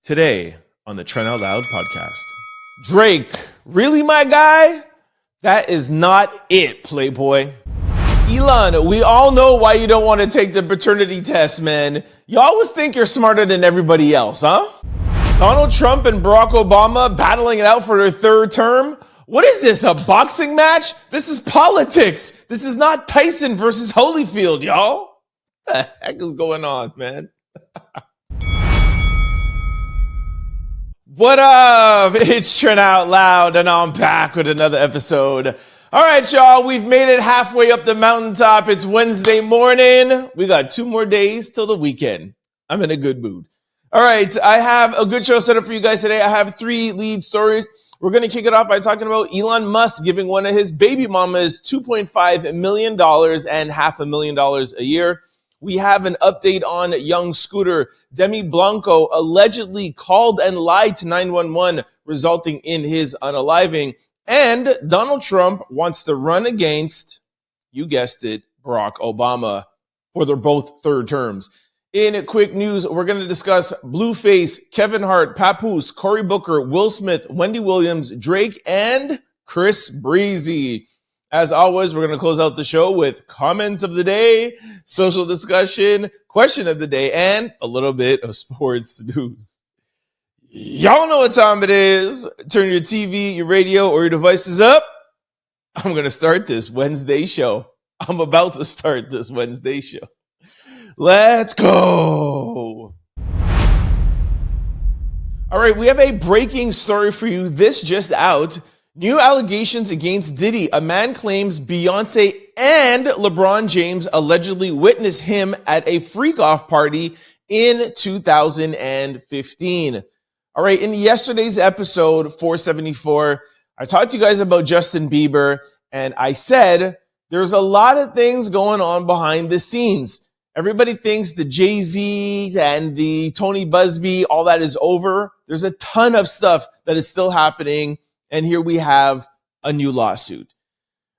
Today on the Trent Out Loud podcast. Drake, really my guy? That is not it, Playboy. Elon, we all know why you don't want to take the paternity test, man. You always think you're smarter than everybody else, huh? Donald Trump and Barack Obama battling it out for their third term? What is this, a boxing match? This is politics. This is not Tyson versus Holyfield, y'all. What the heck is going on, man? What up? It's Trent Out Loud, and I'm back with another episode. All right, y'all, we've made it halfway up the mountaintop. It's Wednesday morning. We got 2 more days till the weekend. I'm in a good mood. All right, I have a good show set up for you guys today. I have 3 lead stories. We're going to kick it off by talking about Elon Musk giving one of his baby mamas $2.5 million and $500,000 a year. We have an update on young Scooter. Demi Blanko allegedly called and lied to 911, resulting in his unaliving. And Donald Trump wants to run against, you guessed it, Barack Obama for their both third terms. In quick news, we're going to discuss Blueface, Kevin Hart, Papoose, Cory Booker, Will Smith, Wendy Williams, Drake, and Chris Breezy. As always, we're going to close out the show with comments of the day, social discussion, question of the day, and a little bit of sports news. Y'all know what time it is. Turn your TV, your radio, or your devices up. I'm going to start this Wednesday show. I'm about to start this Wednesday show. Let's go. All right, we have a breaking story for you. This just out. New allegations against Diddy. A man claims Beyoncé and Lebron James allegedly witnessed him at a freak-off party in 2015. All right, in yesterday's episode 474, I talked to you guys about Justin Bieber, and I said there's a lot of things going on behind the scenes. Everybody thinks the Jay-Z and the Tony Busby, all that is over. There's a ton of stuff that is still happening. And here we have a new lawsuit.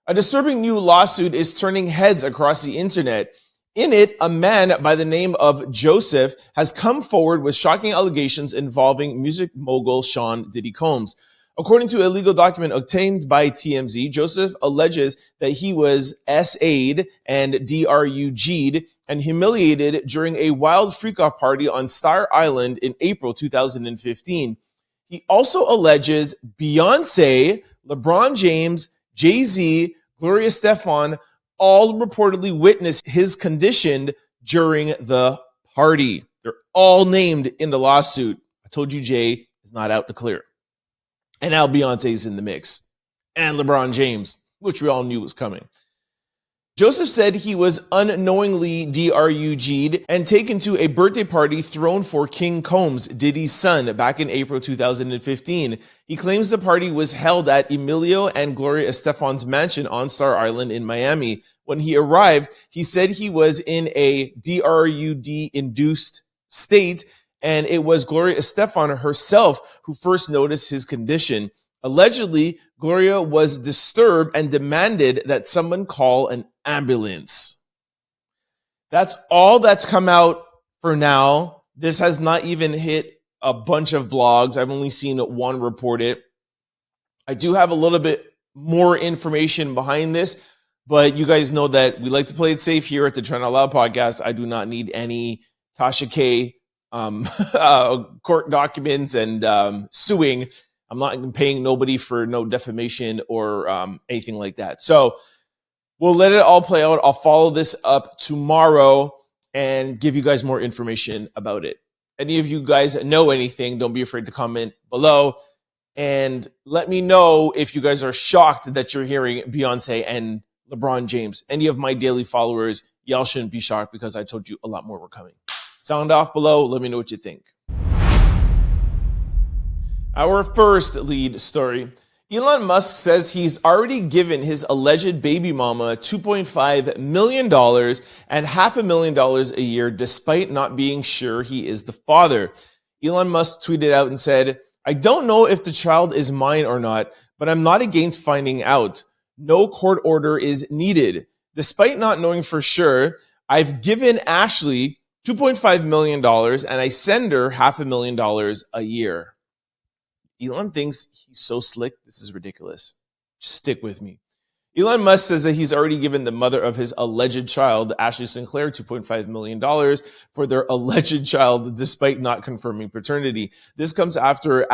A disturbing new lawsuit is turning heads across the internet. In it, a man by the name of Joseph has come forward with shocking allegations involving music mogul Sean Diddy Combs. According to a legal document obtained by TMZ, Joseph alleges that he was SA'd and DRUG'd and humiliated during a wild freak-off party on Star Island in April 2015. He also alleges Beyoncé, LeBron James, Jay-Z, Gloria Estefan all reportedly witnessed his condition during the party. They're all named in the lawsuit. I told you Jay is not out to clear. And now Beyoncé's in the mix. And LeBron James, which we all knew was coming. Joseph said he was unknowingly DRUG'd and taken to a birthday party thrown for King Combs, Diddy's son, back in April 2015. He claims the party was held at Emilio and Gloria Estefan's mansion on Star Island in Miami. When he arrived, he said he was in a DRUD-induced state, and it was Gloria Estefan herself who first noticed his condition. Allegedly, Gloria was disturbed and demanded that someone call an ambulance. That's all that's come out for now. This has not even hit a bunch of blogs. I've only seen one report it. I do have a little bit more information behind this, but you guys know that we like to play it safe here at the Trent Out Loud podcast. I do not need any Tasha K court documents and suing. I'm not paying nobody for no defamation or anything like that. So we'll let it all play out. I'll follow this up tomorrow and give you guys more information about it. Any of you guys know anything, don't be afraid to comment below. And let me know if you guys are shocked that you're hearing Beyoncé and LeBron James. Any of my daily followers, y'all shouldn't be shocked because I told you a lot more were coming. Sound off below. Let me know what you think. Our first lead story. Elon Musk says he's already given his alleged baby mama $2.5 million and $500,000 a year despite not being sure he is the father. Elon Musk tweeted out and said, "I don't know if the child is mine or not, but I'm not against finding out. No court order is needed. Despite not knowing for sure, I've given Ashley $2.5 million, and I send her $500,000 a year. Elon thinks he's so slick. This is ridiculous. Just stick with me. Elon Musk says that he's already given the mother of his alleged child, Ashley Sinclair, $2.5 million for their alleged child, despite not confirming paternity. This comes after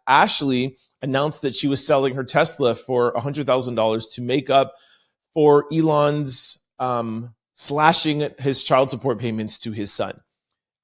Ashley announced that she was selling her Tesla for $100,000 to make up for Elon's slashing his child support payments to his son.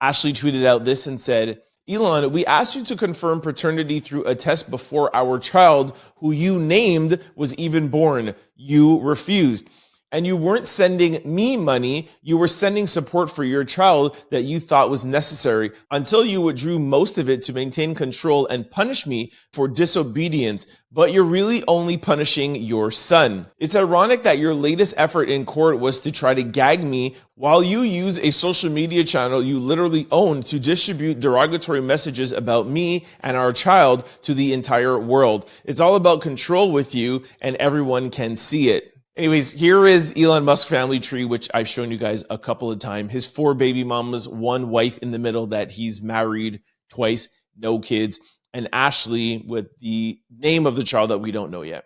Ashley tweeted out this and said, Elon, we asked you to confirm paternity through a test before our child, who you named, was even born. You refused. And you weren't sending me money. You were sending support for your child that you thought was necessary until you withdrew most of it to maintain control and punish me for disobedience. But you're really only punishing your son. It's ironic that your latest effort in court was to try to gag me while you use a social media channel you literally own to distribute derogatory messages about me and our child to the entire world. It's all about control with you, and everyone can see it. Anyways, here is Elon Musk family tree, which I've shown you guys a couple of times. His 4 baby mamas, 1 wife in the middle that he's married twice, no kids, and Ashley with the name of the child that we don't know yet.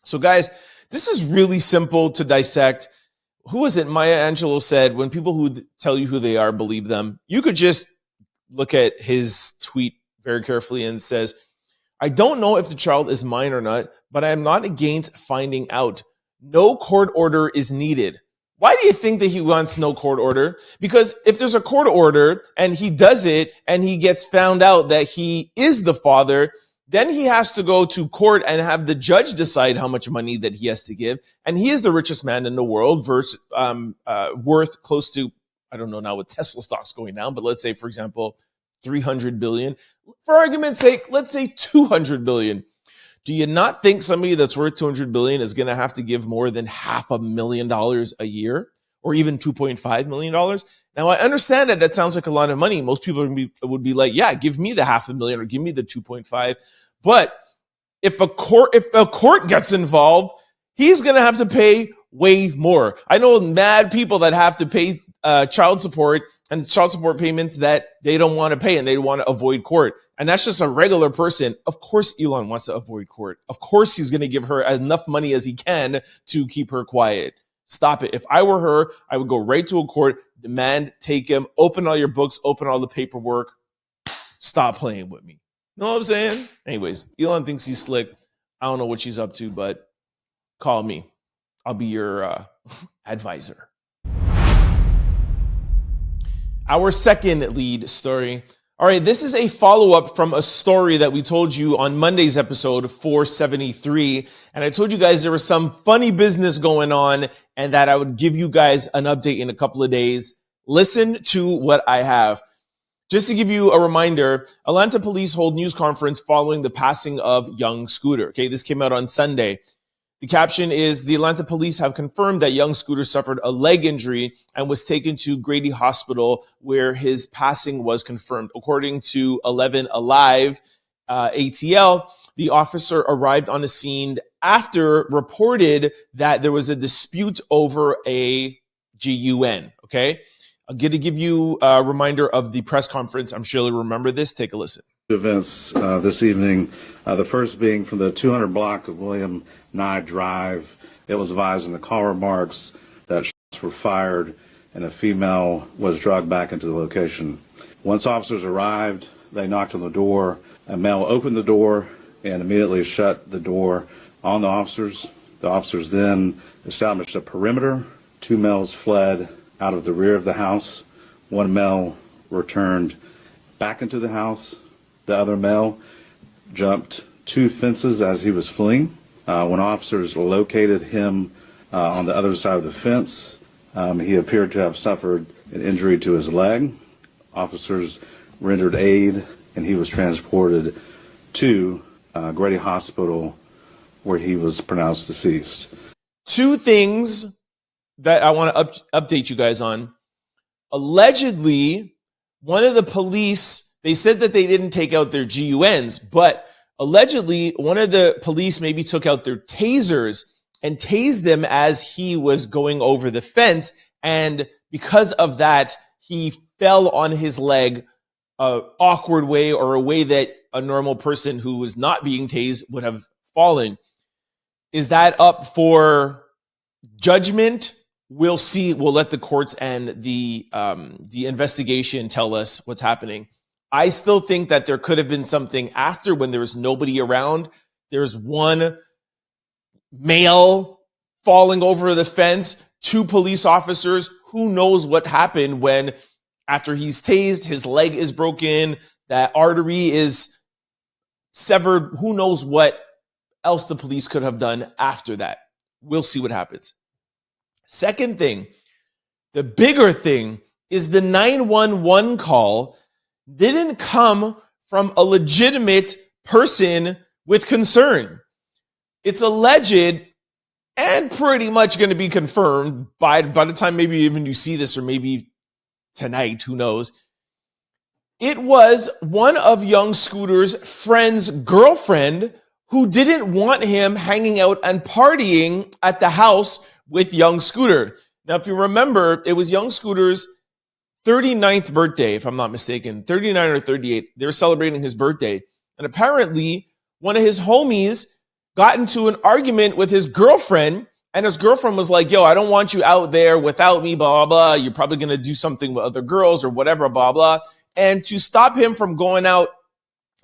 So guys, this is really simple to dissect. Who was it? Maya Angelou said, when people who tell you who they are, believe them. You could just look at his tweet very carefully and says, I don't know if the child is mine or not, but I am not against finding out. No court order is needed. Why do you think that he wants no court order? Because if there's a court order and he does it and he gets found out that he is the father, then he has to go to court and have the judge decide how much money that he has to give. And he is the richest man in the world, worth close to, I don't know now with Tesla stocks going down, but let's say, for example, 300 billion. For argument's sake, let's say 200 billion. Do you not think somebody that's worth 200 billion is going to have to give more than $500,000 a year, or even $2.5 million? Now, I understand that sounds like a lot of money. Most people would be like, yeah, give me the $500,000 or give me the 2.5. But if a court gets involved, he's going to have to pay way more. I know mad people that have to pay child support and child support payments that they don't want to pay and they want to avoid court. And that's just a regular person. Of course, Elon wants to avoid court. Of course, he's going to give her enough money as he can to keep her quiet. Stop it. If I were her, I would go right to a court, demand, take him, open all your books, open all the paperwork. Stop playing with me. Know what I'm saying? Anyways, Elon thinks he's slick. I don't know what she's up to, but call me. I'll be your advisor. Our second lead story. All right, this is a follow-up from a story that we told you on Monday's episode 473. And I told you guys there was some funny business going on and that I would give you guys an update in a couple of days. Listen to what I have. Just to give you a reminder, Atlanta police hold news conference following the passing of young Scooter. Okay, this came out on Sunday. The caption is, the Atlanta police have confirmed that young Scooter suffered a leg injury and was taken to Grady Hospital where his passing was confirmed. According to 11 Alive ATL, the officer arrived on the scene after reported that there was a dispute over a GUN. Okay, I'm going to give you a reminder of the press conference. I'm sure you'll remember this. Take a listen. Events this evening, the first being from the 200 block of William Nye Drive. It was advised in the call remarks that shots were fired and a female was dragged back into the location. Once officers arrived, they knocked on the door. A male opened the door and immediately shut the door on the officers. The officers then established a perimeter. 2 males fled out of the rear of the house. 1 male returned back into the house. The other male jumped 2 fences as he was fleeing. When officers located him on the other side of the fence, he appeared to have suffered an injury to his leg. Officers rendered aid, and he was transported to Grady Hospital, where he was pronounced deceased. 2 things that I want to update you guys on. Allegedly, one of the police, they said that they didn't take out their GUNs, but allegedly one of the police maybe took out their tasers and tased them as he was going over the fence. And because of that, he fell on his leg a awkward way or a way that a normal person who was not being tased would have fallen. Is that up for judgment? We'll see. We'll let the courts and the investigation tell us what's happening. I still think that there could have been something after when there was nobody around. There's one male falling over the fence, two police officers. Who knows what happened when, after he's tased, his leg is broken, that artery is severed. Who knows what else the police could have done after that. We'll see what happens. Second thing, the bigger thing is the 911 call didn't come from a legitimate person with concern. It's alleged and pretty much going to be confirmed by the time maybe even you see this, or maybe tonight, who knows. It was one of young Scooter's friend's girlfriend who didn't want him hanging out and partying at the house with young Scooter. Now, if you remember, it was young Scooter's 39th birthday, if I'm not mistaken, 39 or 38. They were celebrating his birthday. And apparently, one of his homies got into an argument with his girlfriend, and his girlfriend was like, yo, I don't want you out there without me, blah, blah, blah. You're probably going to do something with other girls or whatever, blah, blah. And to stop him from going out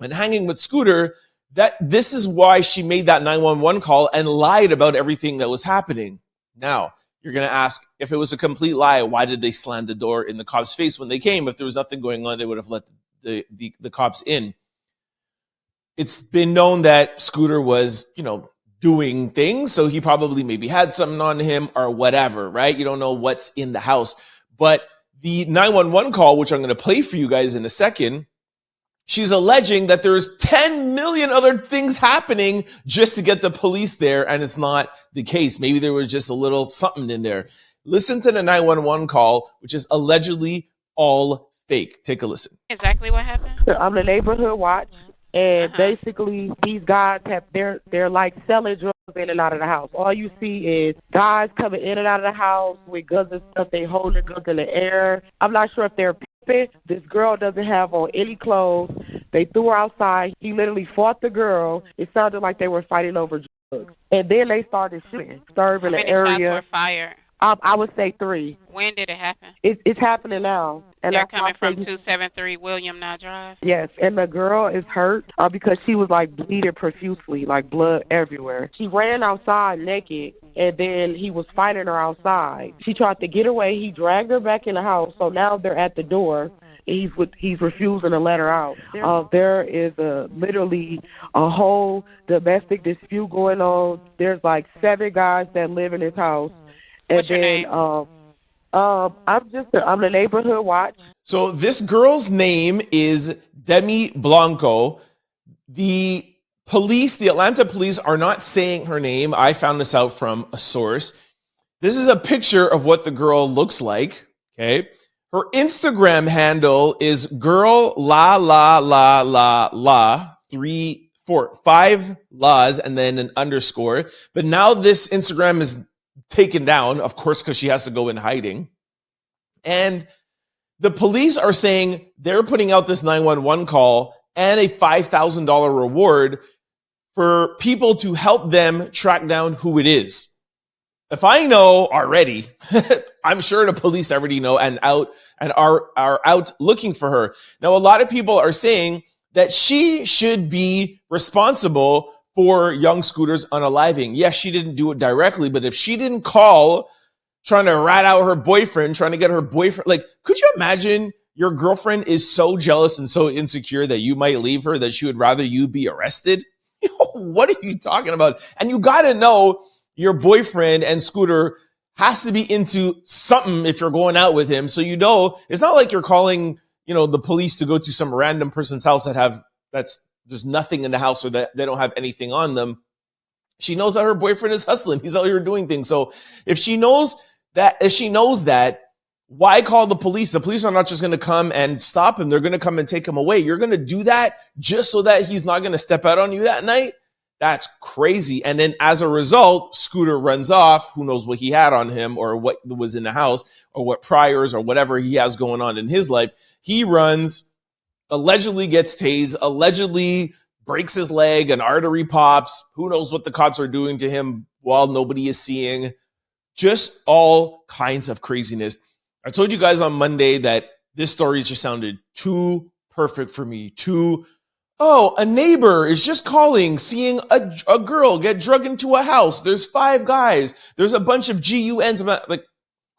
and hanging with Scooter, this is why she made that 911 call and lied about everything that was happening. Now, you're going to ask, if it was a complete lie, why did they slam the door in the cops' face when they came? If there was nothing going on, they would have let the cops in. It's been known that Scooter was, doing things, so he probably maybe had something on him or whatever, right? You don't know what's in the house. But the 911 call, which I'm going to play for you guys in a second, she's alleging that there's 10 million other things happening just to get the police there, and it's not the case. Maybe there was just a little something in there. Listen to the 911 call, which is allegedly all fake. Take a listen. Exactly what happened? I'm the neighborhood watch, and basically these guys they're like selling drugs in and out of the house. All you see is guys coming in and out of the house with guns and stuff. They holding guns in the air. I'm not sure if they're pimping. This girl doesn't have on any clothes. They threw her outside. He literally fought the girl. It sounded like they were fighting over drugs. And then they started shooting, disturbing the area. How many shots were fired? I would say 3. When did it happen? It's happening now. And they're coming from 273 William Nye Drive? Yes, and the girl is hurt because she was like bleeding profusely, like blood everywhere. She ran outside naked, and then he was fighting her outside. She tried to get away. He dragged her back in the house, so now they're at the door. He's refusing to let her out. There is literally a whole domestic dispute going on. There's like 7 guys that live in his house. What's your name? I'm the neighborhood watch. So this girl's name is Demi Blanko. The Atlanta police are not saying her name. I found this out from a source. This is a picture of what the girl looks like. Okay. Her Instagram handle is girl la la la la la 3, 4, 5 laws and then an underscore. But now this Instagram is taken down, of course, because she has to go in hiding. And the police are saying they're putting out this 911 call and a $5,000 reward for people to help them track down who it is. If I know already, I'm sure the police already know and are out looking for her. Now, a lot of people are saying that she should be responsible for young Scooter's unaliving. Yes, she didn't do it directly, but if she didn't call trying to rat out her boyfriend, trying to get her boyfriend, like, could you imagine your girlfriend is so jealous and so insecure that you might leave her that she would rather you be arrested? What are you talking about? And you got to know your boyfriend and Scooter has to be into something if you're going out with him. So, it's not like you're calling, the police to go to some random person's house there's nothing in the house or that they don't have anything on them. She knows that her boyfriend is hustling. He's out here doing things. So if she knows that, why call the police? The police are not just going to come and stop him. They're going to come and take him away. You're going to do that just so that he's not going to step out on you that night. That's crazy. And then as a result, Scooter runs off. Who knows what he had on him or what was in the house or what priors or whatever he has going on in his life. He runs, allegedly gets tased, allegedly breaks his leg, an artery pops. Who knows what the cops are doing to him while nobody is seeing. Just all kinds of craziness. I told you guys on Monday that this story just sounded too perfect for me. A neighbor is just calling, seeing a girl get drugged into a house. There's 5 guys. There's a bunch of GUNs. I'm not, like,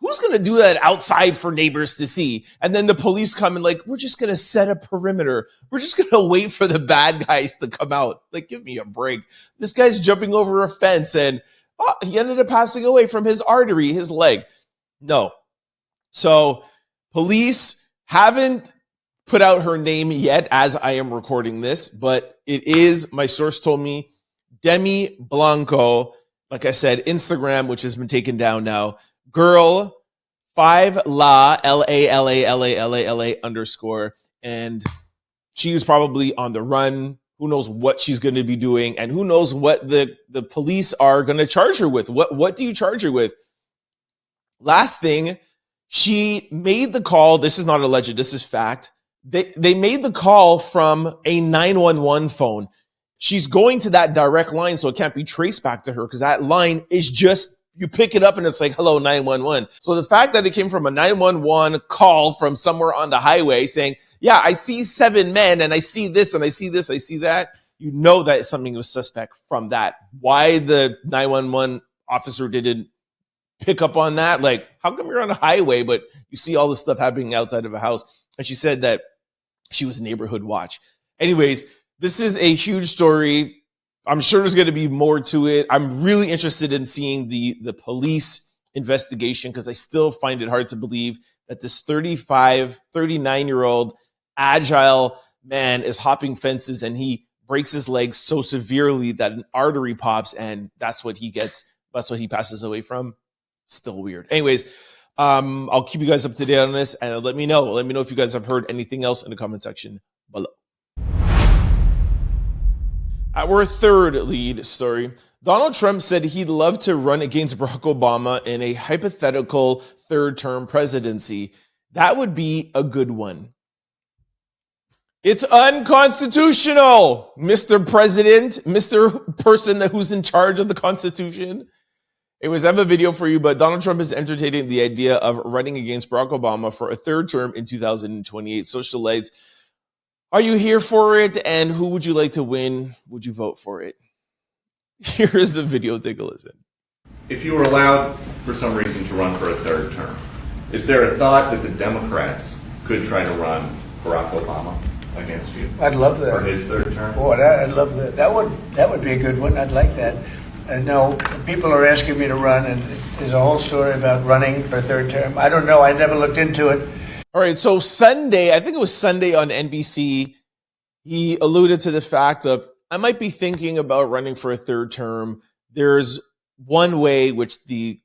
who's going to do that outside for neighbors to see? And then the police come and like, we're just going to set a perimeter. We're just going to wait for the bad guys to come out. Like, give me a break. This guy's jumping over a fence and he ended up passing away from his artery, his leg. No. So police haven't put out her name yet as I am recording this, but it is, my source told me, Demi Blanko. Like I said, Instagram, which has been taken down now. Girl, 5la, L-A-L-A-L-A-L-A-L-A _ and she is probably on the run. Who knows what she's going to be doing, and who knows what the police are going to charge her with. What do you charge her with? Last thing, she made the call. This is not alleged. This is fact. They made the call from a 911 phone. She's going to that direct line, so it can't be traced back to her because that line is just, you pick it up and it's like, hello, 911. So the fact that it came from a 911 call from somewhere on the highway saying, yeah, I see 7 men and I see this and I see this, I see that, you know that something was suspect from that. Why the 911 officer didn't pick up on that? Like, how come you're on a highway, but you see all this stuff happening outside of a house? And she said that she was neighborhood watch. Anyways, this is a huge story. I'm sure there's going to be more to it. I'm really interested in seeing the police investigation because I still find it hard to believe that this 39-year-old agile man is hopping fences and he breaks his legs so severely that an artery pops and that's what he gets. That's what he passes away from. Still weird. Anyways, I'll keep you guys up to date on this and let me know if you guys have heard anything else in the comment section below. Our third lead story. Donald Trump said he'd love to run against Barack Obama in a hypothetical third-term presidency. That would be a good one. It's unconstitutional, Mr. President, Mr. Person who's in charge of the Constitution. Anyways, I have a video for you, but Donald Trump is entertaining the idea of running against Barack Obama for a third term in 2028. Socialites, are you here for it? And who would you like to win? Would you vote for it? Here is the video. Take a listen. If you were allowed, for some reason, to run for a third term, is there a thought that the Democrats could try to run Barack Obama against you? I'd love that. For his third term? Boy, I'd love that. That would be a good one. I'd like that. No, people are asking me to run, and there's a whole story about running for a third term. I don't know. I never looked into it. All right, so Sunday, I think it was Sunday on NBC, he alluded to the fact of, I might be thinking about running for a third term. There's one way which the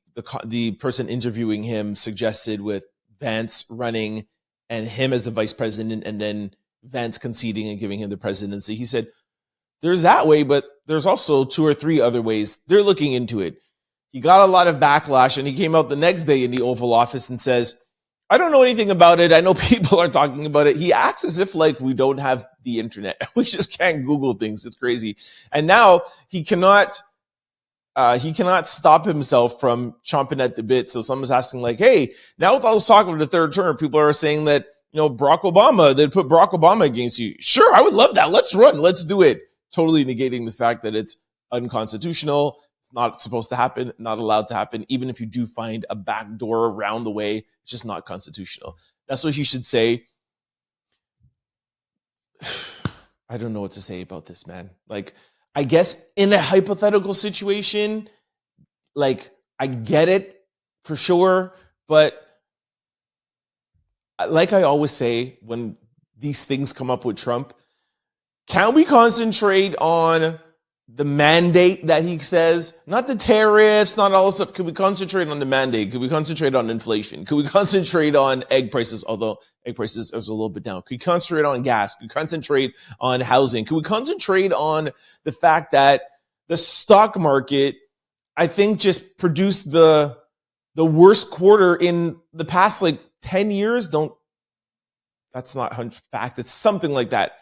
person interviewing him suggested with Vance running and him as the vice president and then Vance conceding and giving him the presidency. He said, there's that way, but there's also 2 or 3 other ways. They're looking into it. He got a lot of backlash and he came out the next day in the Oval Office and says, I don't know anything about it. I know people are talking about it. He acts as if like we don't have the internet. We just can't Google things. It's crazy. And now he cannot stop himself from chomping at the bit. So someone's asking like, hey, now with all this talk of the third term, people are saying that, Barack Obama, they'd put Barack Obama against you. Sure, I would love that. Let's run. Let's do it. Totally negating the fact that it's unconstitutional. It's not supposed to happen, not allowed to happen. Even if you do find a back door around the way, it's just not constitutional. That's what he should say. I don't know what to say about this, man. Like, I guess in a hypothetical situation, like, I get it for sure. But like I always say, when these things come up with Trump, can we concentrate on the mandate that he says, not the tariffs, not all this stuff? Could we concentrate on the mandate? Could we concentrate on inflation? Could we concentrate on egg prices? Although egg prices is a little bit down. Could we concentrate on gas? Could we concentrate on housing? Could we concentrate on the fact that the stock market, I think, just produced the worst quarter in the past 10 years. That's not a fact. It's something like that.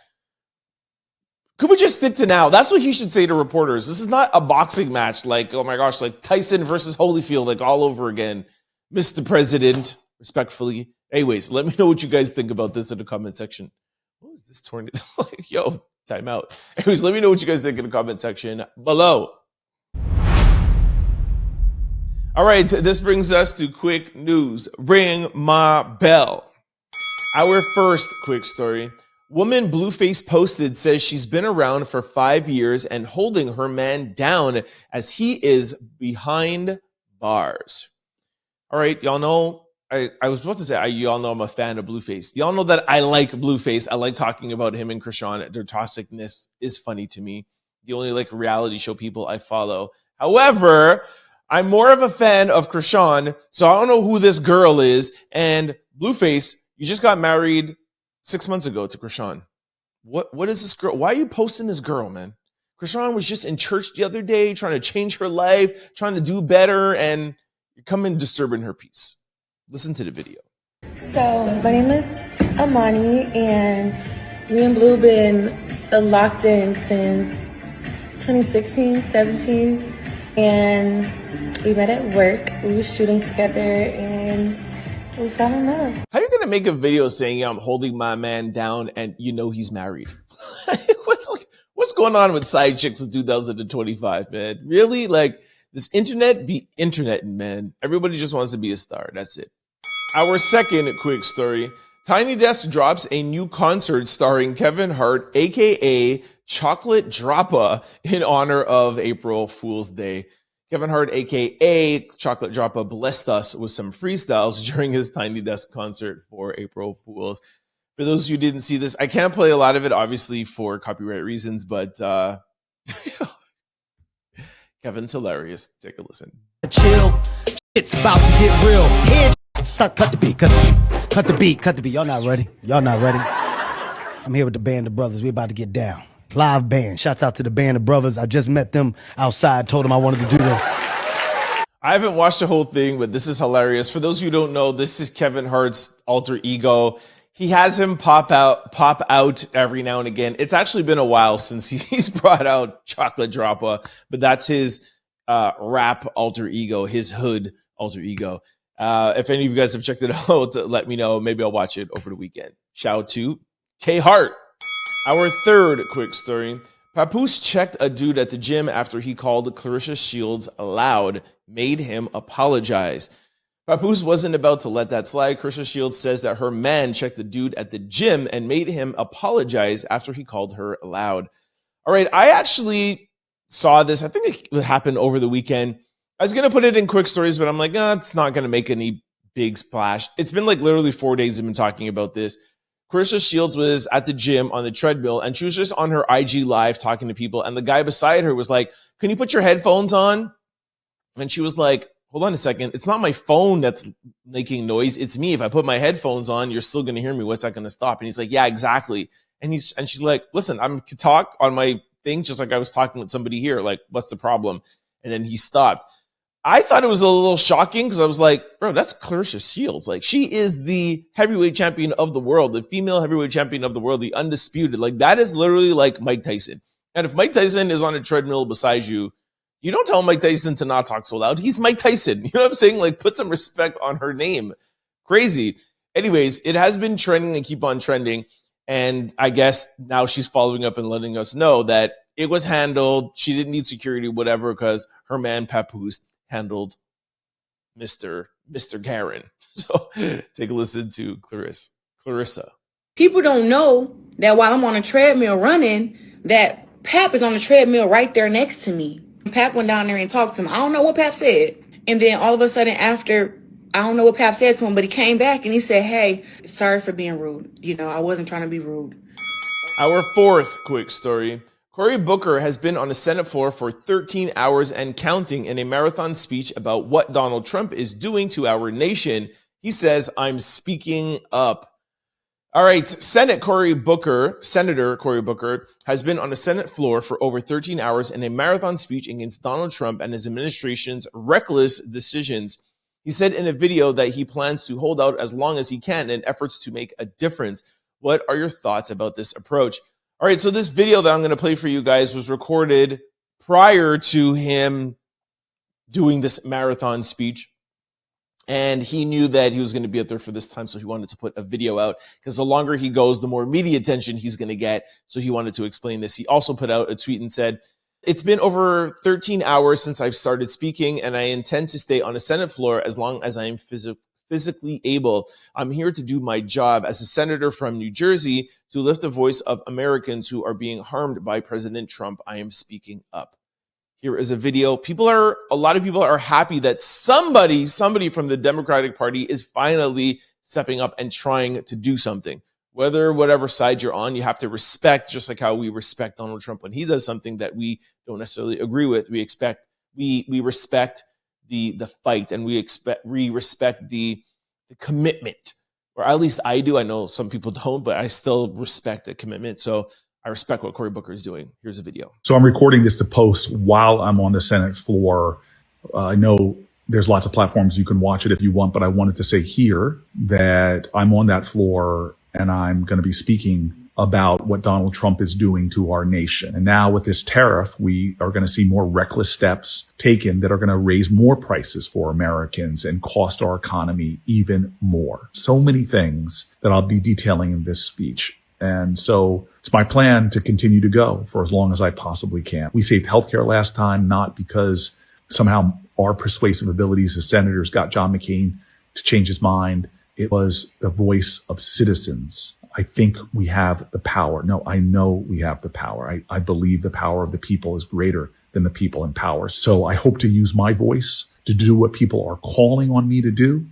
Could we just stick to now? That's what he should say to reporters. This is not a boxing match oh my gosh, Tyson versus Holyfield, all over again. Mr. President, respectfully. Anyways, let me know what you guys think about this in the comment section. What is this tornado? Yo, time out. Anyways, let me know what you guys think in the comment section below. All right, this brings us to quick news. Ring my bell. Our first quick story. Woman Blueface posted says she's been around for 5 years and holding her man down as he is behind bars. All right, y'all know, I was about to say, y'all know I'm a fan of Blueface. Y'all know that I like Blueface. I like talking about him and Krishan. Their toxicness is funny to me. The only reality show people I follow. However, I'm more of a fan of Krishan, so I don't know who this girl is. And Blueface, you just got married 6 months ago to Krishan. What is this girl? Why are you posting this girl, man? Krishan was just in church the other day trying to change her life, trying to do better, and you're coming disturbing her peace. Listen to the video. So, my name is Amani, and me and Blue been locked in since 2016, 17, and we met at work. We were shooting together, and we fell in love. How are you going to make a video saying, I'm holding my man down and you know he's married? What's going on with side chicks in 2025, man? Really? This internet be interneting, man. Everybody just wants to be a star. That's it. Our second quick story. Tiny Desk drops a new concert starring Kevin Hart, a.k.a. Chocolate Droppa, in honor of April Fool's Day. Kevin Hart, a.k.a. Chocolate Droppa, blessed us with some freestyles during his Tiny Desk concert for April Fools. For those who didn't see this, I can't play a lot of it, obviously, for copyright reasons, but Kevin's hilarious. Take a listen. Chill. It's about to get real. Head. Stop. Cut the beat. Cut the beat. Cut the beat. Cut the beat. Y'all not ready? Y'all not ready? I'm here with the Band of Brothers. We about to get down. Live band. Shouts out to the Band of Brothers. I just met them outside. Told them I wanted to do this. I haven't watched the whole thing, but this is hilarious. For those who don't know, this is Kevin Hart's alter ego. He has him pop out every now and again. It's actually been a while since he's brought out Chocolate Droppa, but that's his rap alter ego, his hood alter ego. If any of you guys have checked it out, let me know. Maybe I'll watch it over the weekend. Shout out to K Hart. Our third quick story. Papoose checked a dude at the gym after he called Claressa Shields loud, made him apologize. Papoose wasn't about to let that slide. Claressa Shields says that her man checked the dude at the gym and made him apologize after he called her loud. All right, I actually saw this. I think it happened over the weekend. I was going to put it in quick stories, but I'm like, it's not going to make any big splash. It's been literally 4 days I've been talking about this. Claressa Shields was at the gym on the treadmill, and she was just on her IG live talking to people, and the guy beside her was like, can you put your headphones on? And she was like, hold on a second. It's not my phone that's making noise. It's me. If I put my headphones on, you're still going to hear me. What's that going to stop? And he's like, yeah, exactly. And she's like, listen, I'm to talk on my thing just like I was talking with somebody here. What's the problem? And then he stopped. I thought it was a little shocking because I was like, bro, that's Claressa Shields. She is the heavyweight champion of the world, the female heavyweight champion of the world, the undisputed. That is literally like Mike Tyson. And if Mike Tyson is on a treadmill beside you, you don't tell Mike Tyson to not talk so loud. He's Mike Tyson. You know what I'm saying? Put some respect on her name. Crazy. Anyways, it has been trending and keep on trending. And I guess now she's following up and letting us know that it was handled. She didn't need security, whatever, because her man Papoose handled Mr. Karen. So take a listen to Claressa. People don't know that while I'm on a treadmill running, that Pap is on the treadmill right there next to me. Pap went down there and talked to him. I don't know what Pap said. And then all of a sudden after, I don't know what Pap said to him, but he came back and he said, hey, sorry for being rude. I wasn't trying to be rude. Our fourth quick story. Cory Booker has been on the Senate floor for 13 hours and counting in a marathon speech about what Donald Trump is doing to our nation. He says, I'm speaking up. All right, Senator Cory Booker has been on the Senate floor for over 13 hours in a marathon speech against Donald Trump and his administration's reckless decisions. He said in a video that he plans to hold out as long as he can in efforts to make a difference. What are your thoughts about this approach? All right, so this video that I'm going to play for you guys was recorded prior to him doing this marathon speech. And he knew that he was going to be up there for this time, so he wanted to put a video out because the longer he goes, the more media attention he's going to get. So he wanted to explain this. He also put out a tweet and said, "It's been over 13 hours since I've started speaking, and I intend to stay on the Senate floor as long as I am physically able. I'm here to do my job as a senator from New Jersey to lift the voice of Americans who are being harmed by President Trump. I am speaking up." Here is a video. A lot of people are happy that somebody from the Democratic Party is finally stepping up and trying to do something. Whatever side you're on, you have to respect, just like how we respect Donald Trump when he does something that we don't necessarily agree with. We respect the fight, and we respect the commitment, or at least I do. I know some people don't, but I still respect the commitment. So I respect what Cory Booker is doing. Here's a video. So I'm recording this to post while I'm on the Senate floor. I know there's lots of platforms you can watch it if you want, but I wanted to say here that I'm on that floor and I'm going to be speaking about what Donald Trump is doing to our nation. And now with this tariff, we are going to see more reckless steps taken that are going to raise more prices for Americans and cost our economy even more. So many things that I'll be detailing in this speech. And so it's my plan to continue to go for as long as I possibly can. We saved healthcare last time, not because somehow our persuasive abilities as senators got John McCain to change his mind. It was the voice of citizens. I think we have the power. No, I know we have the power. I believe the power of the people is greater than the people in power. So I hope to use my voice to do what people are calling on me to do.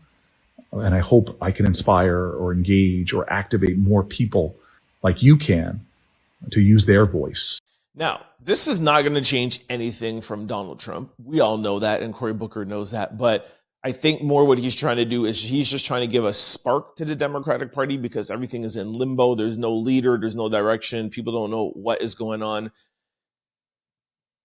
And I hope I can inspire or engage or activate more people like you can to use their voice. Now, this is not going to change anything from Donald Trump. We all know that, and Cory Booker knows that. But I think more what he's trying to do is he's just trying to give a spark to the Democratic Party because everything is in limbo. There's no leader. There's no direction. People don't know what is going on.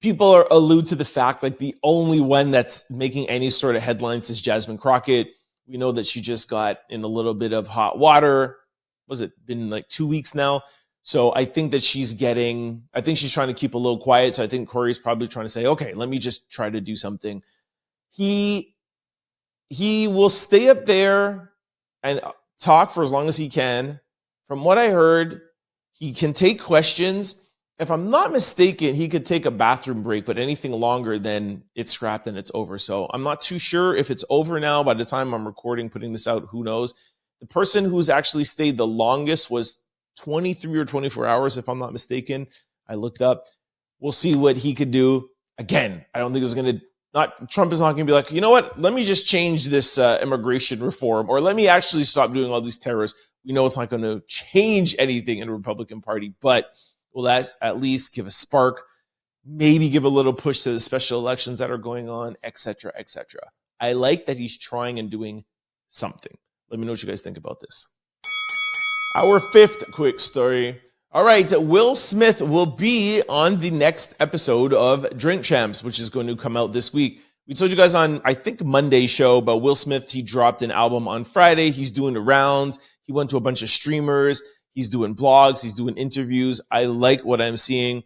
People allude to the fact like the only one that's making any sort of headlines is Jasmine Crockett. We know that she just got in a little bit of hot water. Was it been like 2 weeks now? So I think that she's trying to keep a little quiet. So I think Cory's probably trying to say, okay, let me just try to do something. He will stay up there and talk for as long as he can. From what I heard, he can take questions. If I'm not mistaken, he could take a bathroom break, but anything longer, then it's scrapped and it's over. So I'm not too sure if it's over now. By the time I'm recording, putting this out, who knows? The person who's actually stayed the longest was 23 or 24 hours, if I'm not mistaken. I looked up. We'll see what he could do. Again, I don't think Trump is not going to be like, you know what? Let me just change this immigration reform, or let me actually stop doing all these terrorists. We know it's not going to change anything in the Republican Party, but will at least give a spark, maybe give a little push to the special elections that are going on, et cetera, et cetera. I like that he's trying and doing something. Let me know what you guys think about this. Our fifth quick story. All right, Will Smith will be on the next episode of Drink Champs, which is going to come out this week. We told you guys on, I think, Monday's show about Will Smith. He dropped an album on Friday. He's doing the rounds. He went to a bunch of streamers. He's doing blogs. He's doing interviews. I like what I'm seeing.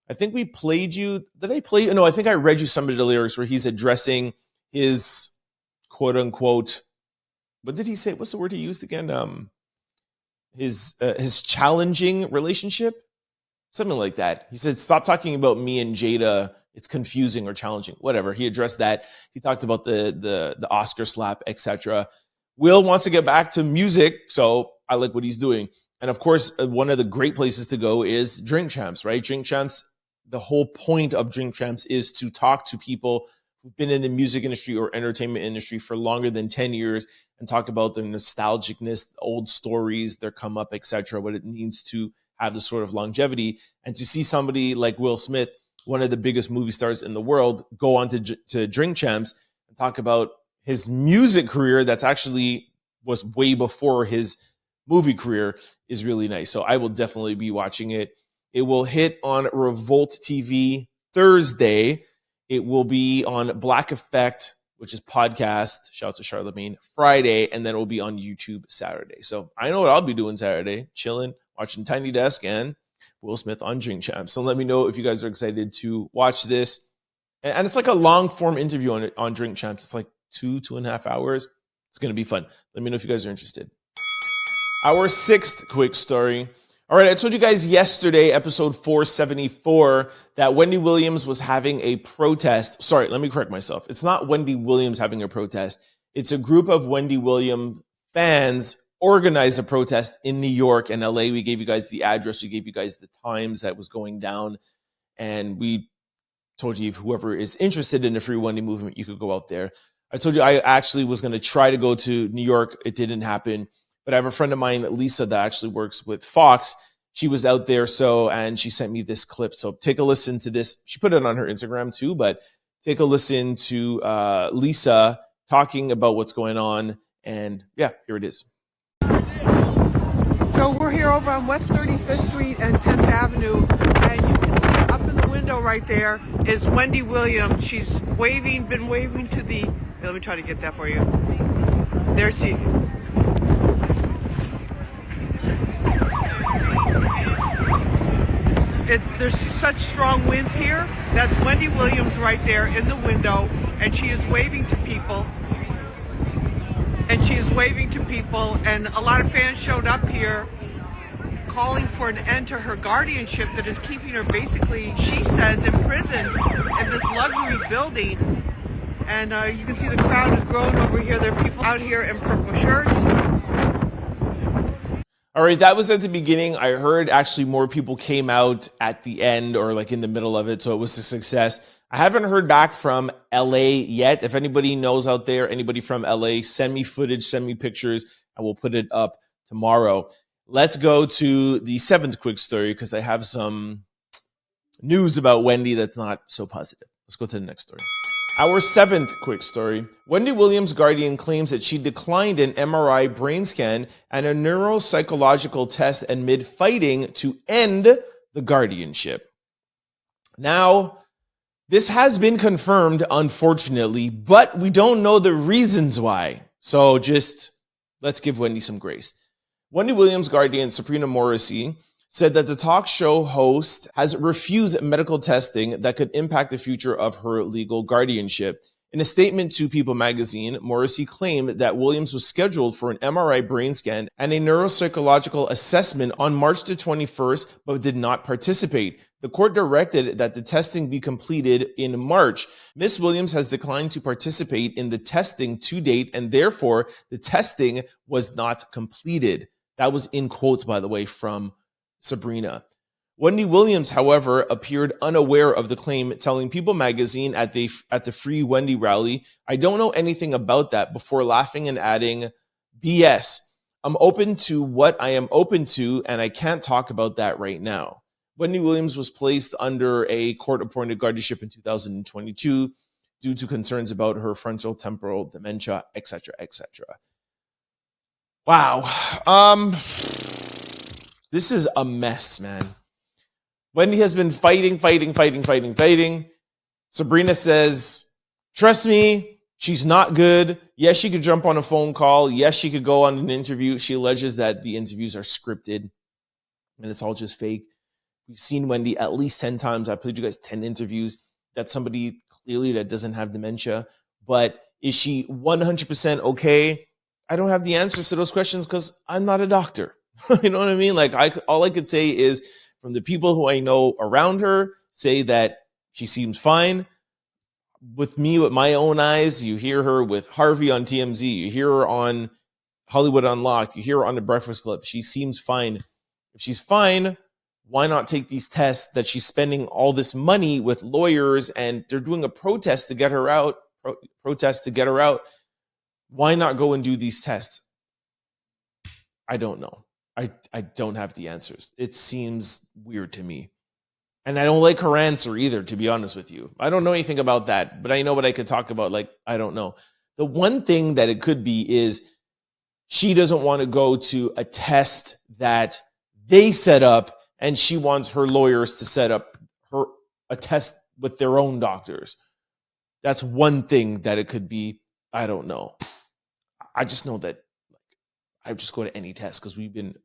I think we played you. Did I play you? No, I think I read you some of the lyrics where he's addressing his quote unquote, what did he say? What's the word he used again? His challenging relationship, something like that. He said, stop talking about me and Jada. It's confusing or challenging, whatever. He addressed that. He talked about the Oscar slap, etc. Will wants to get back to music, so I like what he's doing. And of course, one of the great places to go is Drink Champs, right? Drink Champs, the whole point of Drink Champs is to talk to people who've been in the music industry or entertainment industry for longer than 10 years and talk about their nostalgicness, old stories, their come up, etc., what it means to have this sort of longevity. And to see somebody like Will Smith, one of the biggest movie stars in the world, go on to Drink Champs and talk about his music career that's actually was way before his movie career is really nice. So I will definitely be watching it. It will hit on Revolt TV Thursday. It will be on Black Effect, which is podcast. Shout out to Charlemagne, Friday, and then it will be on YouTube Saturday. So I know what I'll be doing Saturday, chilling, watching Tiny Desk and Will Smith on Drink Champs. So let me know if you guys are excited to watch this. And it's like a long form interview on Drink Champs. It's like 2.5 hours. It's going to be fun. Let me know if you guys are interested. Our sixth quick story. All right, I told you guys yesterday, episode 474, that Wendy Williams was having a protest. Sorry, let me correct myself. It's not Wendy Williams having a protest. It's a group of Wendy Williams fans organized a protest in New York and LA. We gave you guys the address. We gave you guys the times that was going down. And we told you if whoever is interested in the Free Wendy movement, you could go out there. I told you I actually was going to try to go to New York. It didn't happen. But I have a friend of mine, Lisa, that actually works with Fox. She was out there, and she sent me this clip. So take a listen to this. She put it on her Instagram too, but take a listen to Lisa talking about what's going on. And yeah, here it is. So we're here over on West 35th Street and 10th Avenue, and you can see up in the window right there is Wendy Williams. She's been waving to the, let me try to get that for you. There she. There's such strong winds here. That's Wendy Williams right there in the window, and she is waving to people. And a lot of fans showed up here calling for an end to her guardianship that is keeping her basically, she says, in prison in this luxury building. And you can see the crowd is growing over here. There are people out here in purple shirts. All right, that was at the beginning. I heard actually more people came out at the end or like in the middle of it, so it was a success. I haven't heard back from LA yet. If anybody knows out there, anybody from LA, send me footage, send me pictures. I will put it up tomorrow. Let's go to the seventh quick story because I have some news about Wendy that's not so positive. Let's go to the next story. Our seventh quick story. Wendy Williams' guardian claims that she declined an MRI brain scan and a neuropsychological test amid fighting to end the guardianship. Now, this has been confirmed, unfortunately, but we don't know the reasons why. So just let's give Wendy some grace. Wendy Williams' guardian, Sabrina Morrissey, said that the talk show host has refused medical testing that could impact the future of her legal guardianship. In a statement to People magazine, Morrissey claimed that Williams was scheduled for an MRI brain scan and a neuropsychological assessment on March the 21st, but did not participate. The court directed that the testing be completed in March. Ms. Williams has declined to participate in the testing to date, and therefore the testing was not completed. That was in quotes, by the way, from Sabrina. Wendy Williams, however, appeared unaware of the claim, telling People magazine at the Free Wendy rally, "I don't know anything about that," before laughing and adding, "BS. I'm open to what I am open to, and I can't talk about that right now." Wendy Williams was placed under a court-appointed guardianship in 2022 due to concerns about her frontotemporal dementia, etc., etc. Wow. This is a mess, man. Wendy has been fighting. Sabrina says, trust me, she's not good. Yes, she could jump on a phone call. Yes, she could go on an interview. She alleges that the interviews are scripted and it's all just fake. We've seen Wendy at least 10 times. I played you guys 10 interviews. That's somebody clearly that doesn't have dementia. But is she 100% okay? I don't have the answers to those questions because I'm not a doctor. You know what I mean? Like, all I could say is from the people who I know around her say that she seems fine. With me, with my own eyes, you hear her with Harvey on TMZ. You hear her on Hollywood Unlocked. You hear her on The Breakfast Club. She seems fine. If she's fine, why not take these tests that she's spending all this money with lawyers and they're doing a protest to get her out? Why not go and do these tests? I don't know. I don't have the answers. It seems weird to me. And I don't like her answer either, to be honest with you. I don't know anything about that, but I know what I could talk about. Like, I don't know. The one thing that it could be is she doesn't want to go to a test that they set up, and she wants her lawyers to set up a test with their own doctors. That's one thing that it could be. I don't know. I just know that I just go to any test because we've been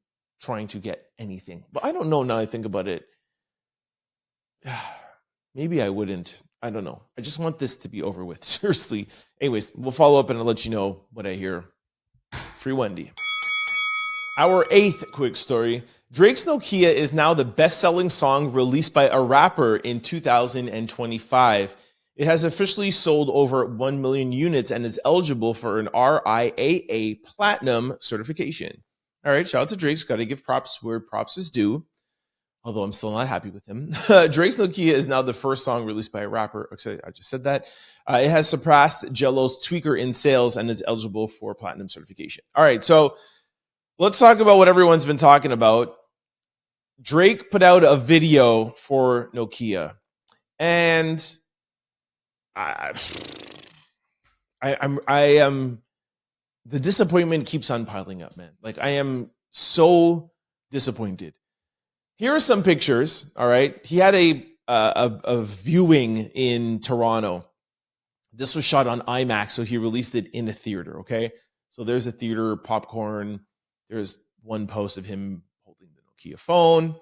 trying to get anything. But I don't know now I think about it. Maybe I wouldn't. I don't know. I just want this to be over with. Seriously. Anyways, we'll follow up and I'll let you know what I hear. Free Wendy. Our 8th quick story. Drake's Nokia is now the best-selling song released by a rapper in 2025. It has officially sold over 1 million units and is eligible for an RIAA Platinum certification. All right, shout out to Drake's. Got to give props where props is due, although I'm still not happy with him. Drake's Nokia is now the first song released by a rapper. Actually, I just said that. It has surpassed Jello's Tweaker in sales and is eligible for Platinum certification. All right, so let's talk about what everyone's been talking about. Drake put out a video for Nokia, and I am the disappointment keeps on piling up, man. Like, I am so disappointed. Here are some pictures. All right, he had a viewing in Toronto. This was shot on IMAX, so he released it in a theater. Okay, so there's a theater, popcorn. There's one post of him holding the Nokia phone.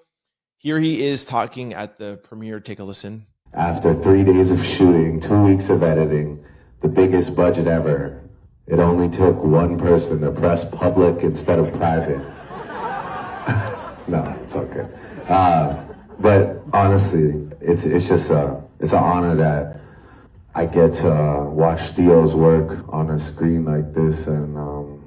Here he is talking at the premiere. Take a listen. After 3 days of shooting, 2 weeks of editing, the biggest budget ever, it only took one person to press public instead of private. No, it's okay. But honestly, it's just it's an honor that I get to watch Theo's work on a screen like this, and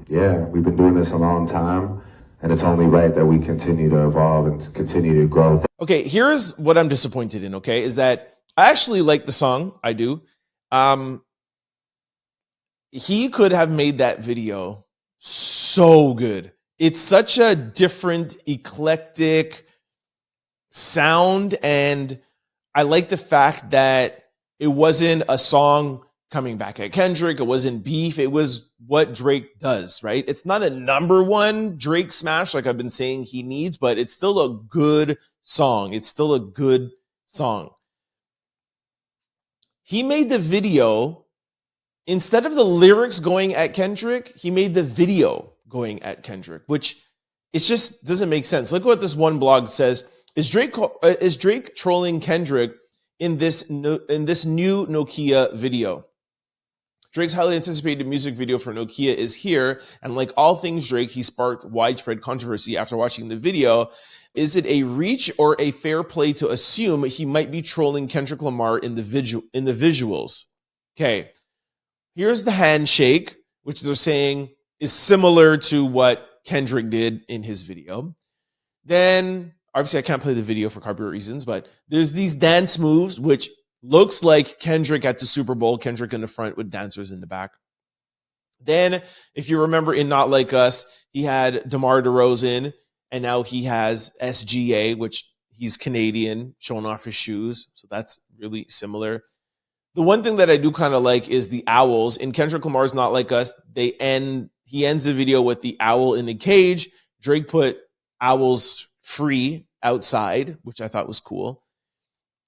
yeah, we've been doing this a long time, and it's only right that we continue to evolve and continue to grow. Okay, here's what I'm disappointed in, okay, is that I actually like the song. I do. He could have made that video so good. It's such a different, eclectic sound, and I like the fact that it wasn't a song coming back at Kendrick. It wasn't beef. It was what Drake does, right? It's not a number one Drake smash like I've been saying he needs, but it's still a good song. It's still a good song. He made the video, instead of the lyrics going at Kendrick, he made the video going at Kendrick, which it just doesn't make sense. Look what this one blog says. Is Drake trolling Kendrick in this new Nokia video? Drake's highly anticipated music video for Nokia is here, and like all things Drake, he sparked widespread controversy after watching the video. Is it a reach or a fair play to assume he might be trolling Kendrick Lamar in the visuals? Okay, here's the handshake, which they're saying is similar to what Kendrick did in his video. Then, obviously, I can't play the video for copyright reasons, but there's these dance moves, which looks like Kendrick at the Super Bowl, Kendrick in the front with dancers in the back. Then, if you remember in Not Like Us, he had DeMar DeRozan, and now he has SGA, which he's Canadian, showing off his shoes. So that's really similar. The one thing that I do kind of like is the owls. In Kendrick Lamar's Not Like Us, he ends the video with the owl in a cage. Drake put owls free outside, which I thought was cool.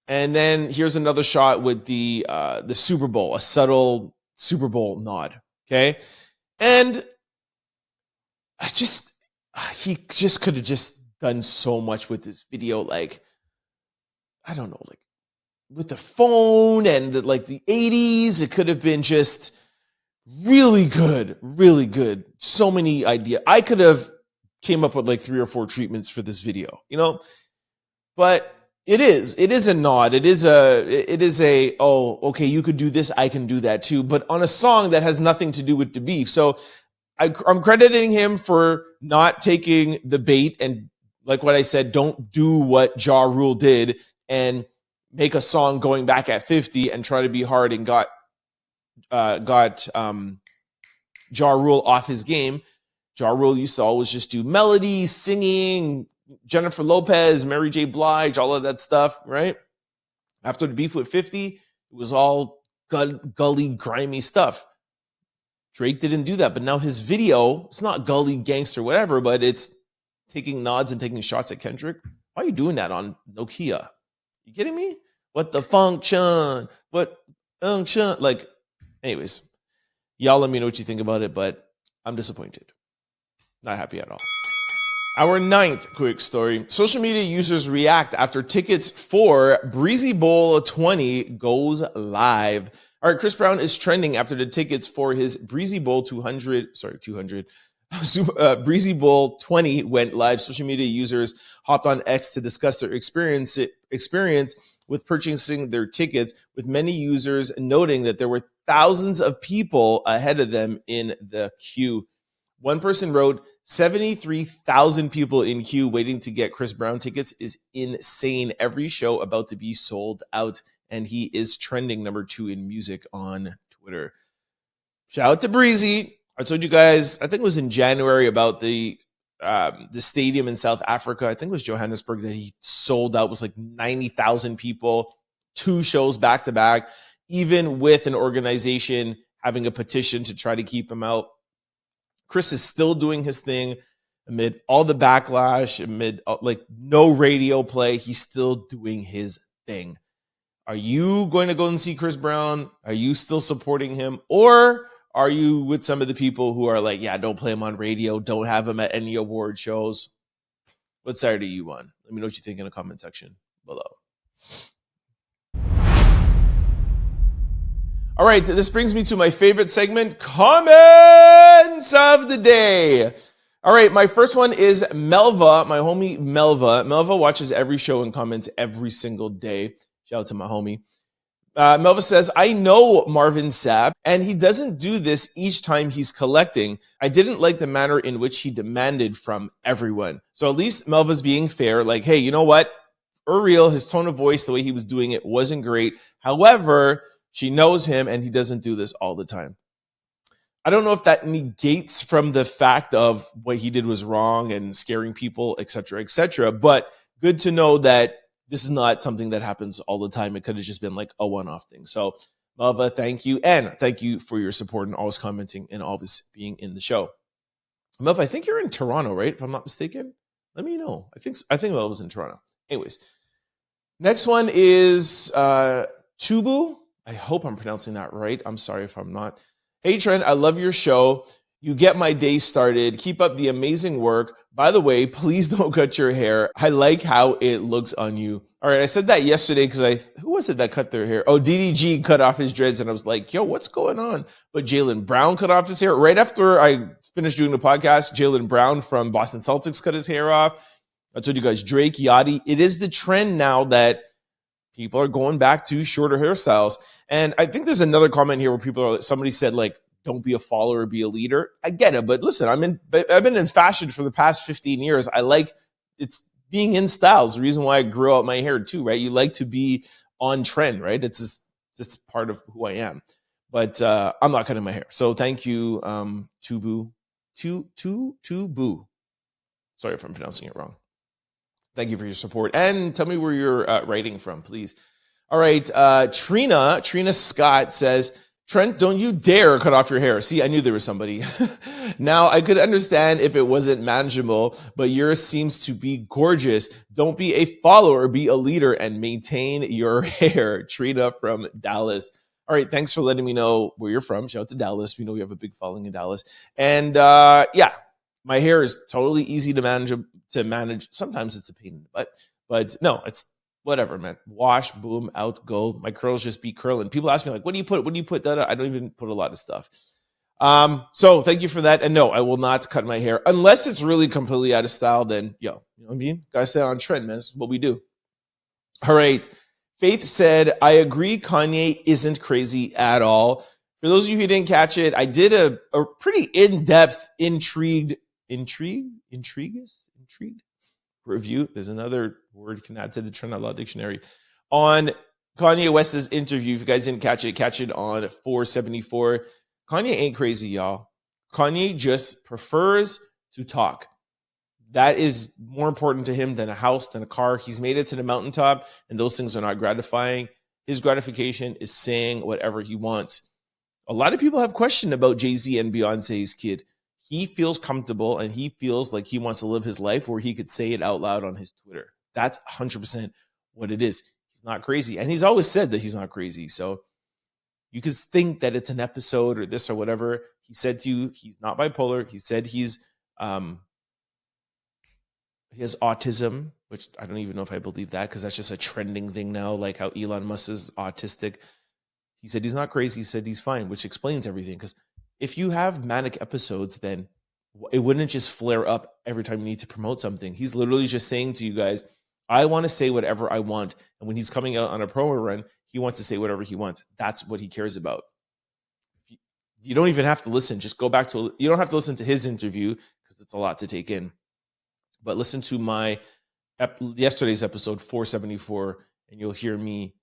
And then here's another shot with the Super Bowl, a subtle Super Bowl nod. Okay. And he just could have just done so much with this video. Like, I don't know, like with the phone and the 80s, it could have been just really good, really good. So many ideas. I could have came up with like 3 or 4 treatments for this video, but it is a nod. It is a, oh, okay, you could do this, I can do that too, but on a song that has nothing to do with the beef. So I'm crediting him for not taking the bait and, like what I said, don't do what Ja Rule did and make a song going back at 50 and try to be hard and got Ja Rule off his game. Ja Rule used to always just do melodies, singing, Jennifer Lopez, Mary J. Blige, all of that stuff, right? After the beef with 50, it was all gully, grimy stuff. Drake didn't do that, but now his video, it's not gully gangster, whatever, but it's taking nods and taking shots at Kendrick. Why are you doing that on Nokia? You kidding me? What the function? What function? Like, anyways, y'all let me know what you think about it, but I'm disappointed. Not happy at all. Our 9th quick story. Social media users react after tickets for Breezy Bowl 20 goes live. All right, Chris Brown is trending after the tickets for his Breezy Bowl 200, Breezy Bowl 20 went live. Social media users hopped on X to discuss their experience with purchasing their tickets, with many users noting that there were thousands of people ahead of them in the queue. One person wrote, 73,000 people in queue waiting to get Chris Brown tickets is insane. Every show about to be sold out, and he is trending number 2 in music on Twitter. Shout out to Breezy. I told you guys, I think it was in January, about the stadium in South Africa. I think it was Johannesburg that he sold out. It was like 90,000 people, 2 shows back to back, even with an organization having a petition to try to keep him out. Chris is still doing his thing amid all the backlash, amid like no radio play. He's still doing his thing. Are you going to go and see Chris Brown? Are you still supporting him? Or are you with some of the people who are like, yeah, don't play him on radio, don't have him at any award shows? What side are you on? Let me know what you think in the comment section below. All right, this brings me to my favorite segment, comments of the day. All right, my first one is Melva, my homie Melva. Melva watches every show and comments every single day. Shout out to my homie. Melva says, I know Marvin Sapp, and he doesn't do this each time he's collecting. I didn't like the manner in which he demanded from everyone. So at least Melva's being fair, like, hey, you know what? For real, his tone of voice, the way he was doing it wasn't great. However, she knows him, and he doesn't do this all the time. I don't know if that negates from the fact of what he did was wrong and scaring people, et cetera, but good to know that this is not something that happens all the time. It could have just been like a one-off thing. So, Melva, thank you. And thank you for your support and always commenting and always being in the show. Melva, I think you're in Toronto, right? If I'm not mistaken. Let me know. I think Melva's in Toronto. Anyways, next one is Tubu. I hope I'm pronouncing that right. I'm sorry if I'm not. Hey, Trent, I love your show. You get my day started. Keep up the amazing work. By the way, please don't cut your hair. I like how it looks on you. All right, I said that yesterday because who was it that cut their hair? Oh, DDG cut off his dreads, and I was like, yo, what's going on? But Jaylen Brown cut off his hair. Right after I finished doing the podcast, Jaylen Brown from Boston Celtics cut his hair off. I told you guys, Drake, Yachty. It is the trend now that people are going back to shorter hairstyles. And I think there's another comment here where somebody said, like, don't be a follower, be a leader. I get it, but listen, I've been in fashion for the past 15 years. I like it's being in styles. The reason why I grew out my hair too, right? You like to be on trend, right? It's part of who I am. But I'm not cutting my hair. So thank you, Tubu. Tubu. Sorry if I'm pronouncing it wrong. Thank you for your support. And tell me where you're writing from, please. All right, Trina Scott says, Trent, don't you dare cut off your hair. See, I knew there was somebody. Now, I could understand if it wasn't manageable, but yours seems to be gorgeous. Don't be a follower, be a leader, and maintain your hair. Trina from Dallas. All right, thanks for letting me know where you're from. Shout out to Dallas. We know we have a big following in Dallas. And yeah, my hair is totally easy to manage. Sometimes it's a pain in the butt, but no, it's whatever, man. Wash, boom, out, go. My curls just be curling. People ask me, like, what do you put? What do you put? I don't even put a lot of stuff. So thank you for that. And no, I will not cut my hair unless it's really completely out of style. Then, you know what I mean? Gotta stay on trend, man. This is what we do. All right. Faith said, I agree. Kanye isn't crazy at all. For those of you who didn't catch it, I did a pretty in-depth, intrigued review. There's another word you can add to the Trend Out Loud dictionary on Kanye West's interview. If you guys didn't catch it on 474. Kanye ain't crazy, y'all. Kanye just prefers to talk. That is more important to him than a house, than a car. He's made it to the mountaintop, and those things are not gratifying. His gratification is saying whatever he wants. A lot of people have questioned about Jay-Z and Beyonce's kid. He feels comfortable and he feels like he wants to live his life where he could say it out loud on his Twitter. That's 100% what it is. He's not crazy. And he's always said that he's not crazy. So you could think that it's an episode or this or whatever. He said to you, he's not bipolar. He said he has autism, which I don't even know if I believe that because that's just a trending thing now, like how Elon Musk is autistic. He said he's not crazy. He said he's fine, which explains everything. Because if you have manic episodes, then it wouldn't just flare up every time you need to promote something. He's literally just saying to you guys, I want to say whatever I want. And when he's coming out on a promo run, he wants to say whatever he wants. That's what he cares about. You don't even have to listen. Just go back to, you don't have to listen to his interview because it's a lot to take in. But listen to my yesterday's episode 474 and you'll hear me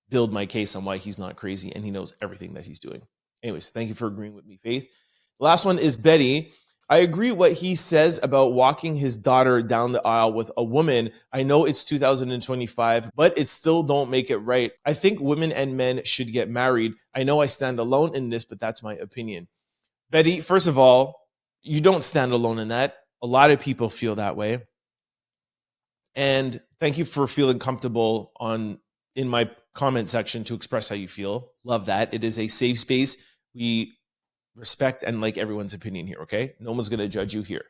build my case on why he's not crazy and he knows everything that he's doing. Anyways, thank you for agreeing with me, Faith. The last one is Betty. I agree what he says about walking his daughter down the aisle with a woman. I know it's 2025, but it still don't make it right. I think women and men should get married. I know I stand alone in this, but that's my opinion. Betty, first of all, you don't stand alone in that. A lot of people feel that way. And thank you for feeling comfortable in my comment section to express how you feel. Love that. It is a safe space. We respect and like everyone's opinion here, okay? No one's going to judge you here.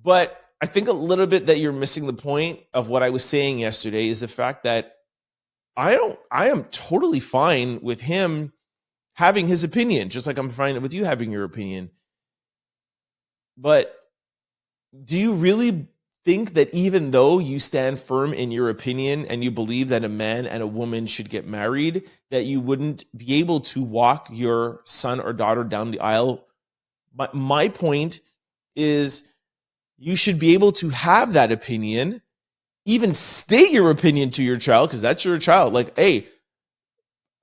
But I think a little bit that you're missing the point of what I was saying yesterday is the fact that I am totally fine with him having his opinion, just like I'm fine with you having your opinion. But do you really think that even though you stand firm in your opinion and you believe that a man and a woman should get married, that you wouldn't be able to walk your son or daughter down the aisle? But my point is you should be able to have that opinion, even state your opinion to your child, because that's your child. Like, hey,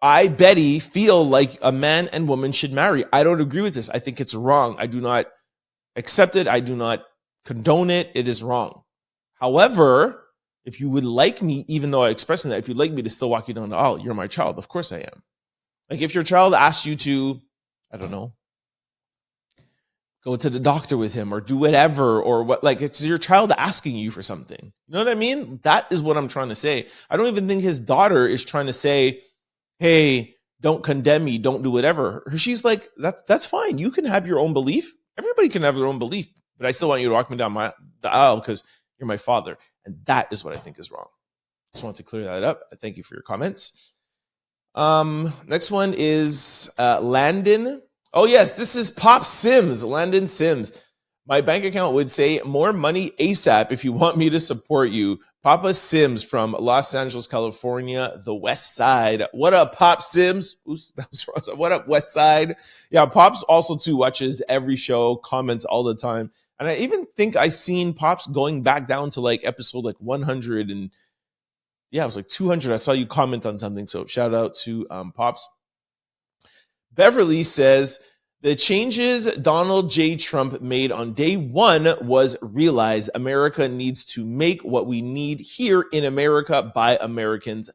I, Betty, feel like a man and woman should marry. I don't agree with this. I think it's wrong. I do not accept it. I do not condone it. It is wrong. However, if you would like me, even though I'm expressing that, if you'd like me to still walk you down the aisle, you're my child. Of course I am. Like if your child asks you to, I don't know, go to the doctor with him or do whatever, or what, like it's your child asking you for something. You know what I mean? That is what I'm trying to say. I don't even think his daughter is trying to say, hey, don't condemn me, don't do whatever. She's like, that's fine. You can have your own belief. Everybody can have their own belief. But I still want you to walk me down the aisle because you're my father. And that is what I think is wrong. Just want to clear that up. Thank you for your comments. Next one is Landon. Oh, yes, this is Pop Sims, Landon Sims. My bank account would say more money ASAP if you want me to support you. Papa Sims from Los Angeles, California, the West Side. What up, Pop Sims? Oops, that was wrong. What up, West Side? Yeah, Pops also too watches every show, comments all the time. And I even think I seen Pops going back down to like episode like 100 and yeah, it was like 200. I saw you comment on something. So shout out to Pops. Beverly says, the changes Donald J. Trump made on day one was realize America needs to make what we need here in America by Americans,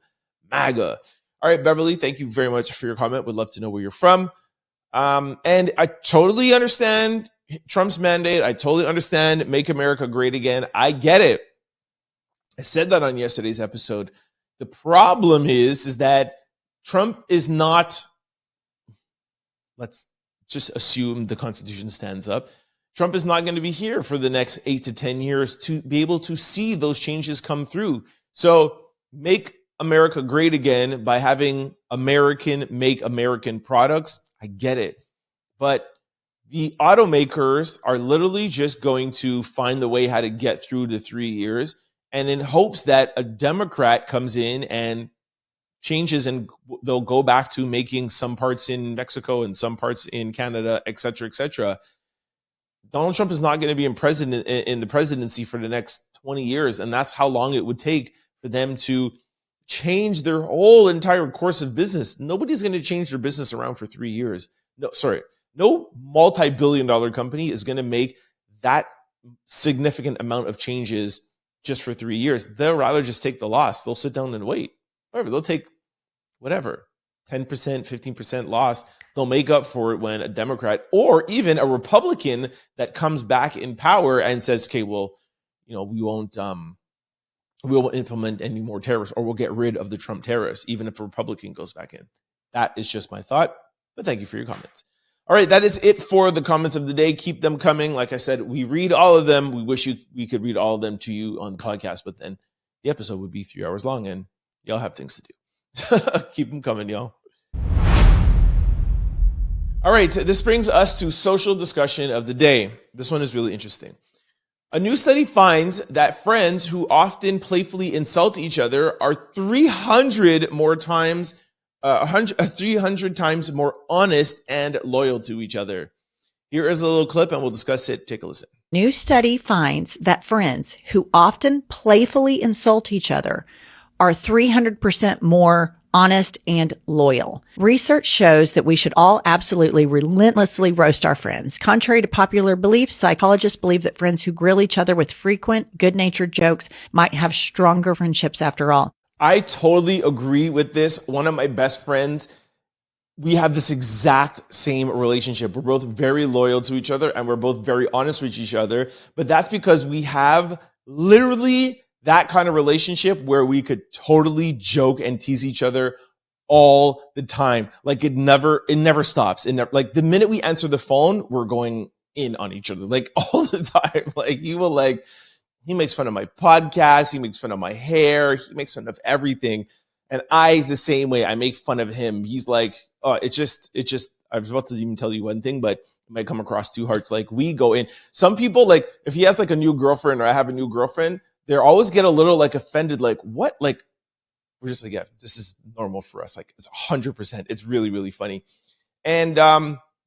MAGA. All right, Beverly, thank you very much for your comment. Would love to know where you're from. And I totally understand Trump's mandate. I totally understand Make America Great Again. I get it. I said that on yesterday's episode. The problem is that Trump is not, let's just assume the Constitution stands up. Trump is not going to be here for the next 8 to 10 years to be able to see those changes come through. So make America great again by having American make American products. I get it. But the automakers are literally just going to find the way how to get through the 3 years and in hopes that a Democrat comes in and changes and they'll go back to making some parts in Mexico and some parts in Canada, et cetera, et cetera. Donald Trump is not going to be in the presidency for the next 20 years. And that's how long it would take for them to change their whole entire course of business. Nobody's going to change their business around for 3 years. No multi-billion-dollar company is going to make that significant amount of changes just for 3 years. They'll rather just take the loss. They'll sit down and wait. Whatever, they'll take whatever. 10%, 15% loss, they'll make up for it when a Democrat or even a Republican that comes back in power and says, okay, well, we won't implement any more tariffs, or we'll get rid of the Trump tariffs, even if a Republican goes back in. That is just my thought, but thank you for your comments. All right, that is it for the comments of the day. Keep them coming. Like I said, we read all of them. We wish we could read all of them to you on the podcast, but then the episode would be 3 hours long and y'all have things to do. Keep them coming, y'all. All right, this brings us to social discussion of the day. This one is really interesting. A new study finds that friends who often playfully insult each other are 300 times more honest and loyal to each other. Here is a little clip and we'll discuss it. Take a listen. New study finds that friends who often playfully insult each other are 300% more honest and loyal. Research shows that we should all absolutely relentlessly roast our friends. Contrary to popular belief, psychologists believe that friends who grill each other with frequent, good-natured jokes might have stronger friendships after all. I totally agree with this. One of my best friends, we have this exact same relationship. We're both very loyal to each other and we're both very honest with each other. But that's because we have literally that kind of relationship where we could totally joke and tease each other all the time. Like it never stops. Like the minute we answer the phone, we're going in on each other, like all the time. Like he makes fun of my podcast. He makes fun of my hair. He makes fun of everything. And the same way, I make fun of him. He's like, oh, it's just, I was about to even tell you one thing, but it might come across too hard. Like we go in. Some people, like if he has like a new girlfriend or I have a new girlfriend, they always get a little like offended. Like what? Like we're just like, yeah, this is normal for us. Like it's 100%. It's really, really funny. And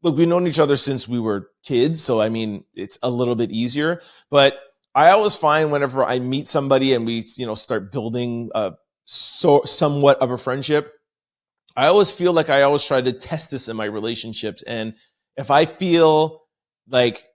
look, we've known each other since we were kids. So, I mean, it's a little bit easier, but I always find whenever I meet somebody and we, start building somewhat of a friendship, I always feel like I always try to test this in my relationships. And if I feel like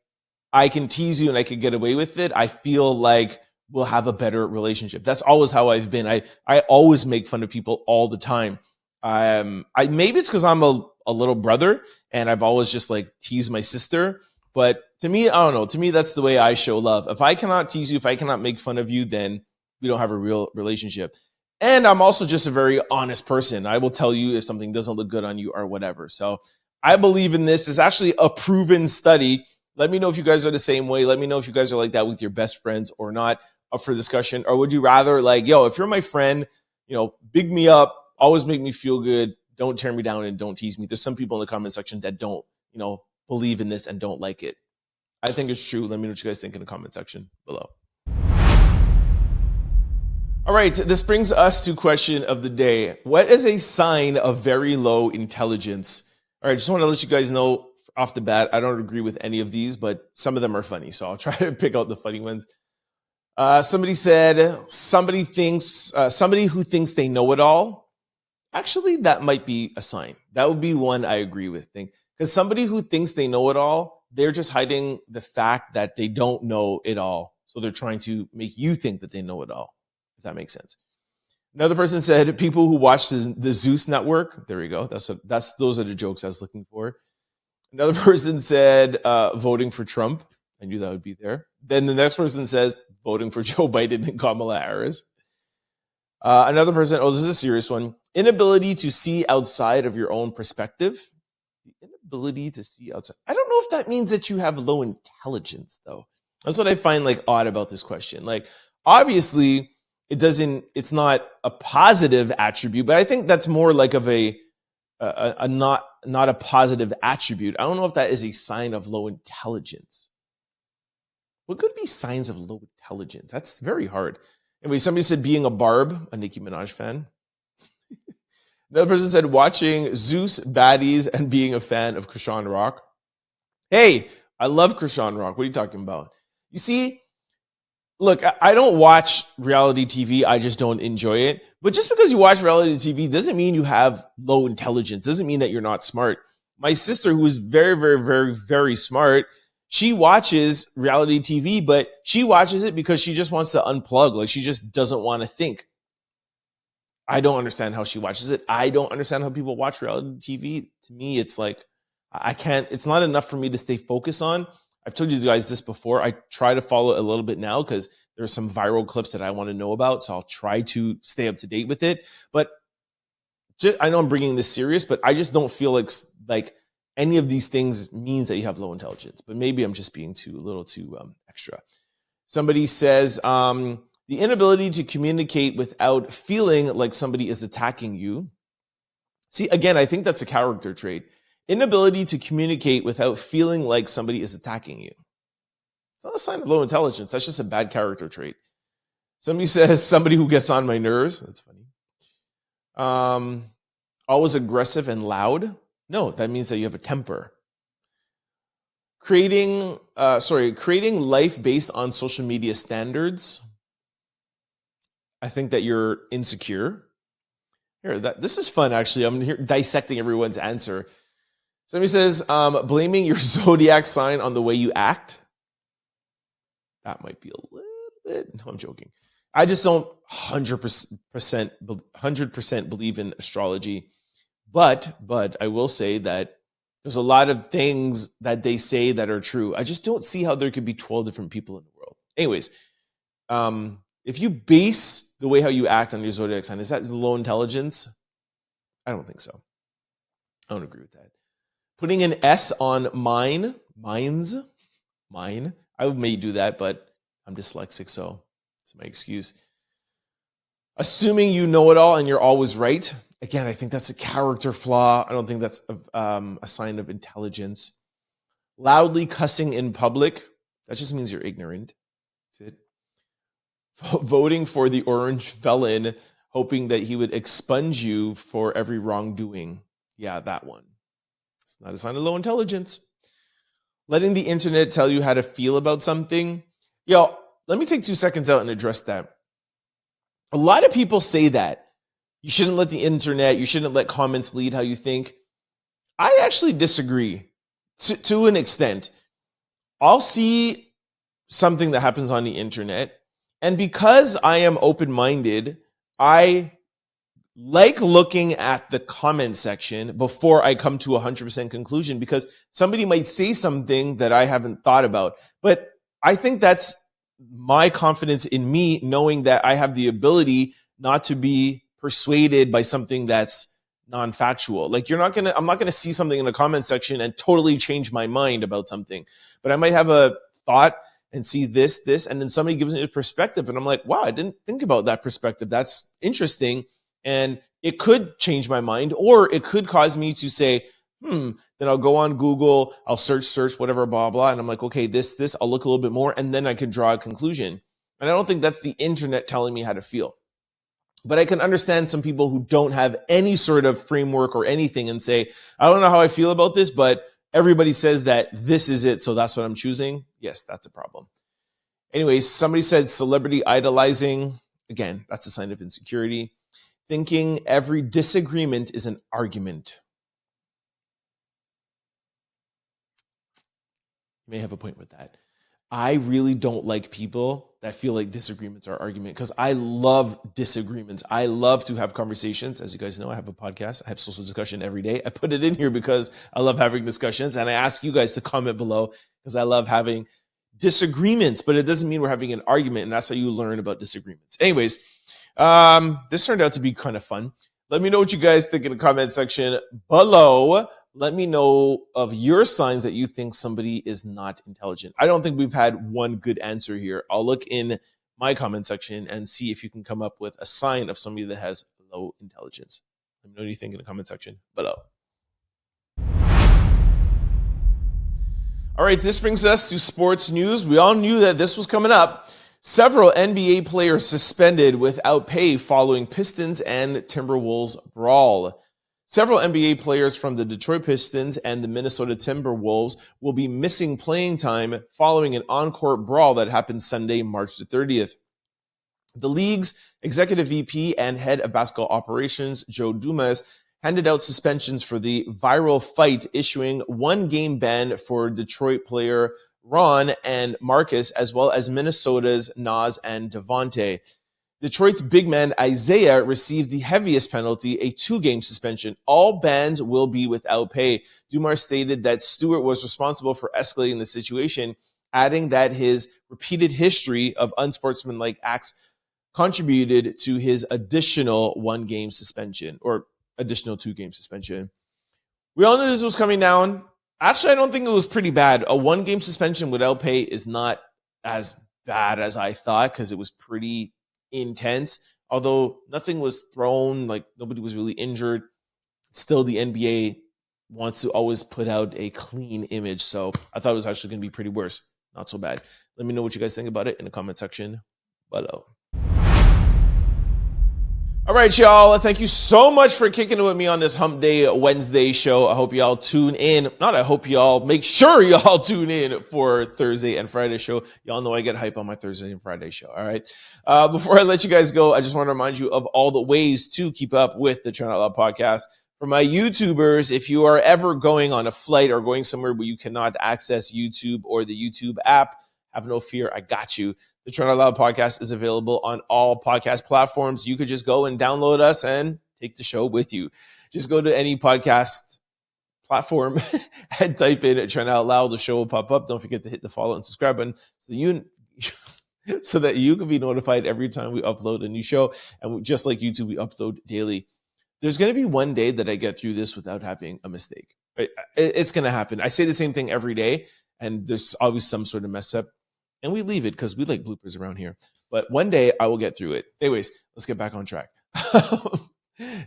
I can tease you and I can get away with it, I feel like we'll have a better relationship. That's always how I've been. I always make fun of people all the time. Maybe it's because I'm a little brother and I've always just like teased my sister. But to me, I don't know. To me, that's the way I show love. If I cannot tease you, if I cannot make fun of you, then we don't have a real relationship. And I'm also just a very honest person. I will tell you if something doesn't look good on you or whatever. So I believe in this. It's actually a proven study. Let me know if you guys are the same way. Let me know if you guys are like that with your best friends or not. Up for discussion. Or would you rather like, yo, if you're my friend, big me up, always make me feel good. Don't tear me down and don't tease me. There's some people in the comment section that don't, believe in this and don't like it. I think it's true. Let me know what you guys think in the comment section below. All right, this brings us to question of the day. What is a sign of very low intelligence? All right, just want to let you guys know off the bat, I don't agree with any of these, but some of them are funny. So I'll try to pick out the funny ones. Somebody said, somebody who thinks they know it all. Actually, that might be a sign. That would be one I agree with. Because somebody who thinks they know it all, they're just hiding the fact that they don't know it all. So they're trying to make you think that they know it all, if that makes sense. Another person said, people who watch the Zeus network. There we go. Those are the jokes I was looking for. Another person said, voting for Trump. I knew that would be there. Then the next person says, voting for Joe Biden and Kamala Harris. Another person, this is a serious one. Inability to see outside of your own perspective. The inability to see outside. I don't know if that means that you have low intelligence, though. That's what I find like odd about this question. Like, obviously, it's not a positive attribute, but I think that's more like of a not a positive attribute. I don't know if that is a sign of low intelligence. What could be signs of low intelligence? That's very hard. Anyway, somebody said being a Barb, a Nicki Minaj fan. Another person said watching Zeus baddies and being a fan of Krishan Rock. Hey, I love Krishan Rock. What are you talking about? You see, look, I don't watch reality TV. I just don't enjoy it. But just because you watch reality TV doesn't mean you have low intelligence. Doesn't mean that you're not smart. My sister, who is very, very, very, very smart, she watches reality TV, but she watches it because she just wants to unplug. Like she just doesn't want to think. I don't understand how she watches it. I don't understand how people watch reality TV. To me, it's like, I can't, it's not enough for me to stay focused on. I've told you guys this before. I try to follow it a little bit now because there's some viral clips that I want to know about. So I'll try to stay up to date with it. But I know I'm bringing this serious, but I just don't feel like any of these things means that you have low intelligence. But maybe I'm just being a little too extra. Somebody says, the inability to communicate without feeling like somebody is attacking you. See, again, I think that's a character trait. Inability to communicate without feeling like somebody is attacking you. It's not a sign of low intelligence. That's just a bad character trait. Somebody says, somebody who gets on my nerves. That's funny. Always aggressive and loud. No, that means that you have a temper. Creating life based on social media standards. I think that you're insecure. This is fun, actually. I'm here dissecting everyone's answer. Somebody says, blaming your zodiac sign on the way you act. That might be a little bit. No, I'm joking. I just don't 100% believe in astrology. But I will say that there's a lot of things that they say that are true. I just don't see how there could be 12 different people in the world. Anyways, if you base the way how you act on your zodiac sign, is that low intelligence? I don't think so. I don't agree with that. Putting an S on mine. I may do that, but I'm dyslexic, so it's my excuse. Assuming you know it all and you're always right. Again, I think that's a character flaw. I don't think that's a sign of intelligence. Loudly cussing in public. That just means you're ignorant. That's it. Voting for the orange felon, hoping that he would expunge you for every wrongdoing. Yeah, that one. It's not a sign of low intelligence. Letting the internet tell you how to feel about something. Yo, let me take 2 seconds out and address that. A lot of people say that. You shouldn't let the internet, you shouldn't let comments lead how you think. I actually disagree to an extent. I'll see something that happens on the internet, and because I am open-minded, I like looking at the comment section before I come to a 100% conclusion, because somebody might say something that I haven't thought about. But I think that's my confidence in me, knowing that I have the ability not to be persuaded by something that's non-factual. Like I'm not gonna see something in the comment section and totally change my mind about something. But I might have a thought and see this, and then somebody gives me a perspective, and I'm like, wow, I didn't think about that perspective. That's interesting. And it could change my mind, or it could cause me to say, then I'll go on Google, I'll search, whatever, blah, blah. And I'm like, okay, this, I'll look a little bit more, and then I can draw a conclusion. And I don't think that's the internet telling me how to feel. But I can understand some people who don't have any sort of framework or anything and say, I don't know how I feel about this, but everybody says that this is it, so that's what I'm choosing. Yes, that's a problem. Anyways, somebody said celebrity idolizing. Again, that's a sign of insecurity. Thinking every disagreement is an argument. You may have a point with that. I really don't like people that feel like disagreements are argument, because I love disagreements. I love to have conversations. As you guys know, I have a podcast. I have social discussion every day. I put it in here because I love having discussions, and I ask you guys to comment below because I love having disagreements, but it doesn't mean we're having an argument, and that's how you learn about disagreements. Anyways, this turned out to be kind of fun. Let me know what you guys think in the comment section below. Let me know of your signs that you think somebody is not intelligent. I don't think we've had one good answer here. I'll look in my comment section and see if you can come up with a sign of somebody that has low intelligence. Let me know what you think in the comment section below. All right, this brings us to sports news. We all knew that this was coming up. Several NBA players suspended without pay following Pistons and Timberwolves brawl. Several NBA players from the Detroit Pistons and the Minnesota Timberwolves will be missing playing time following an on-court brawl that happened Sunday, March the 30th. The league's executive VP and head of basketball operations, Joe Dumas, handed out suspensions for the viral fight, issuing 1-game ban for Detroit player Ron and Marcus, as well as Minnesota's Nas and Devontae. Detroit's big man Isaiah received the heaviest penalty, a 2-game suspension. All bans will be without pay. Dumars stated that Stewart was responsible for escalating the situation, adding that his repeated history of unsportsmanlike acts contributed to his additional 1-game suspension, or additional 2-game suspension. We all knew this was coming down. Actually, I don't think it was pretty bad. A 1-game suspension without pay is not as bad as I thought, because it was pretty intense. Although nothing was thrown, like nobody was really injured. Still, the NBA wants to always put out a clean image. So I thought it was actually going to be pretty worse. Not so bad. Let me know what you guys think about it in the comment section below. All right, y'all. Thank you so much for kicking it with me on this Hump Day Wednesday show. I hope y'all tune in. Make sure y'all tune in for Thursday and Friday show. Y'all know I get hype on my Thursday and Friday show. All right. Before I let you guys go, I just want to remind you of all the ways to keep up with the Trent Out Loud podcast. For my YouTubers, if you are ever going on a flight or going somewhere where you cannot access YouTube or the YouTube app, have no fear. I got you. The Trent Out Loud podcast is available on all podcast platforms. You could just go and download us and take the show with you. Just go to any podcast platform and type in Trent Out Loud. The show will pop up. Don't forget to hit the follow and subscribe button so that you can be notified every time we upload a new show. And just like YouTube, we upload daily. There's going to be one day that I get through this without having a mistake. It's going to happen. I say the same thing every day, and there's always some sort of mess up. And we leave it because we like bloopers around here. But one day I will get through it. Anyways, let's get back on track.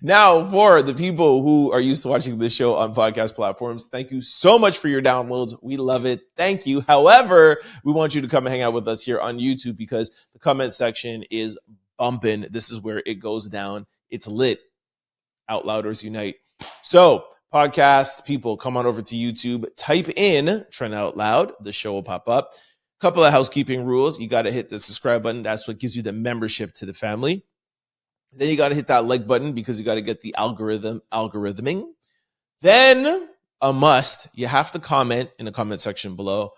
Now, for the people who are used to watching this show on podcast platforms, thank you so much for your downloads. We love it. Thank you. However, we want you to come and hang out with us here on YouTube because the comment section is bumping. This is where it goes down. It's lit. Out Louders Unite. So, podcast people, come on over to YouTube. Type in Trent Out Loud. The show will pop up. Couple of housekeeping rules. You got to hit the subscribe button. That's what gives you the membership to the family. Then you got to hit that like button because you got to get the algorithming. Then a must. You have to comment in the comment section below.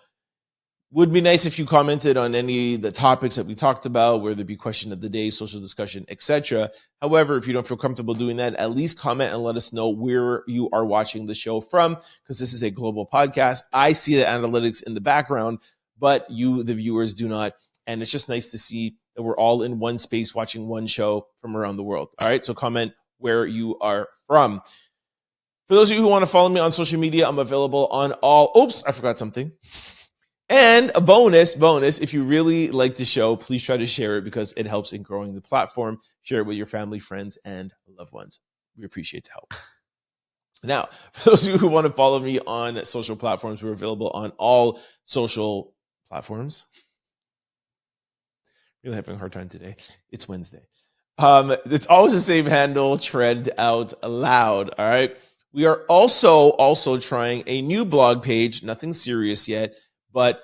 Would be nice if you commented on any of the topics that we talked about, whether it be question of the day, social discussion, etc. However, if you don't feel comfortable doing that, at least comment and let us know where you are watching the show from, because this is a global podcast. I see the analytics in the background, but you, the viewers, do not. And it's just nice to see that we're all in one space watching one show from around the world. All right, so comment where you are from. For those of you who want to follow me on social media, I'm available on all. Oops, I forgot something. And a bonus, if you really like the show, please try to share it because it helps in growing the platform. Share it with your family, friends, and loved ones. We appreciate the help. Now, for those of you who want to follow me on social platforms, we're available on all social platforms. Really having a hard time today. It's Wednesday. It's always the same handle, Trent Out Loud. All right. We are also trying a new blog page. Nothing serious yet, but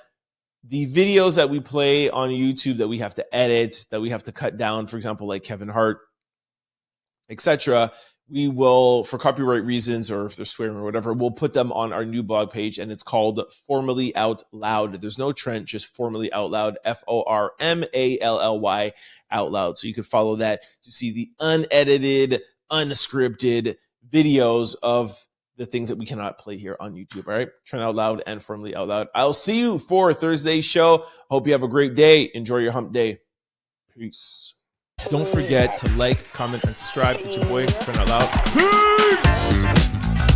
the videos that we play on YouTube that we have to edit, that we have to cut down, for example, like Kevin Hart, etc., we will, for copyright reasons or if they're swearing or whatever, we'll put them on our new blog page, and it's called Formally Out Loud. There's no Trent, just Formally Out Loud, FORMALLY Out Loud. So you can follow that to see the unedited, unscripted videos of the things that we cannot play here on YouTube. All right, Trent Out Loud and Formally Out Loud. I'll see you for Thursday's show. Hope you have a great day. Enjoy your hump day. Peace. Don't forget to like, comment, and subscribe. It's your boy, Trent Out Loud. Peace!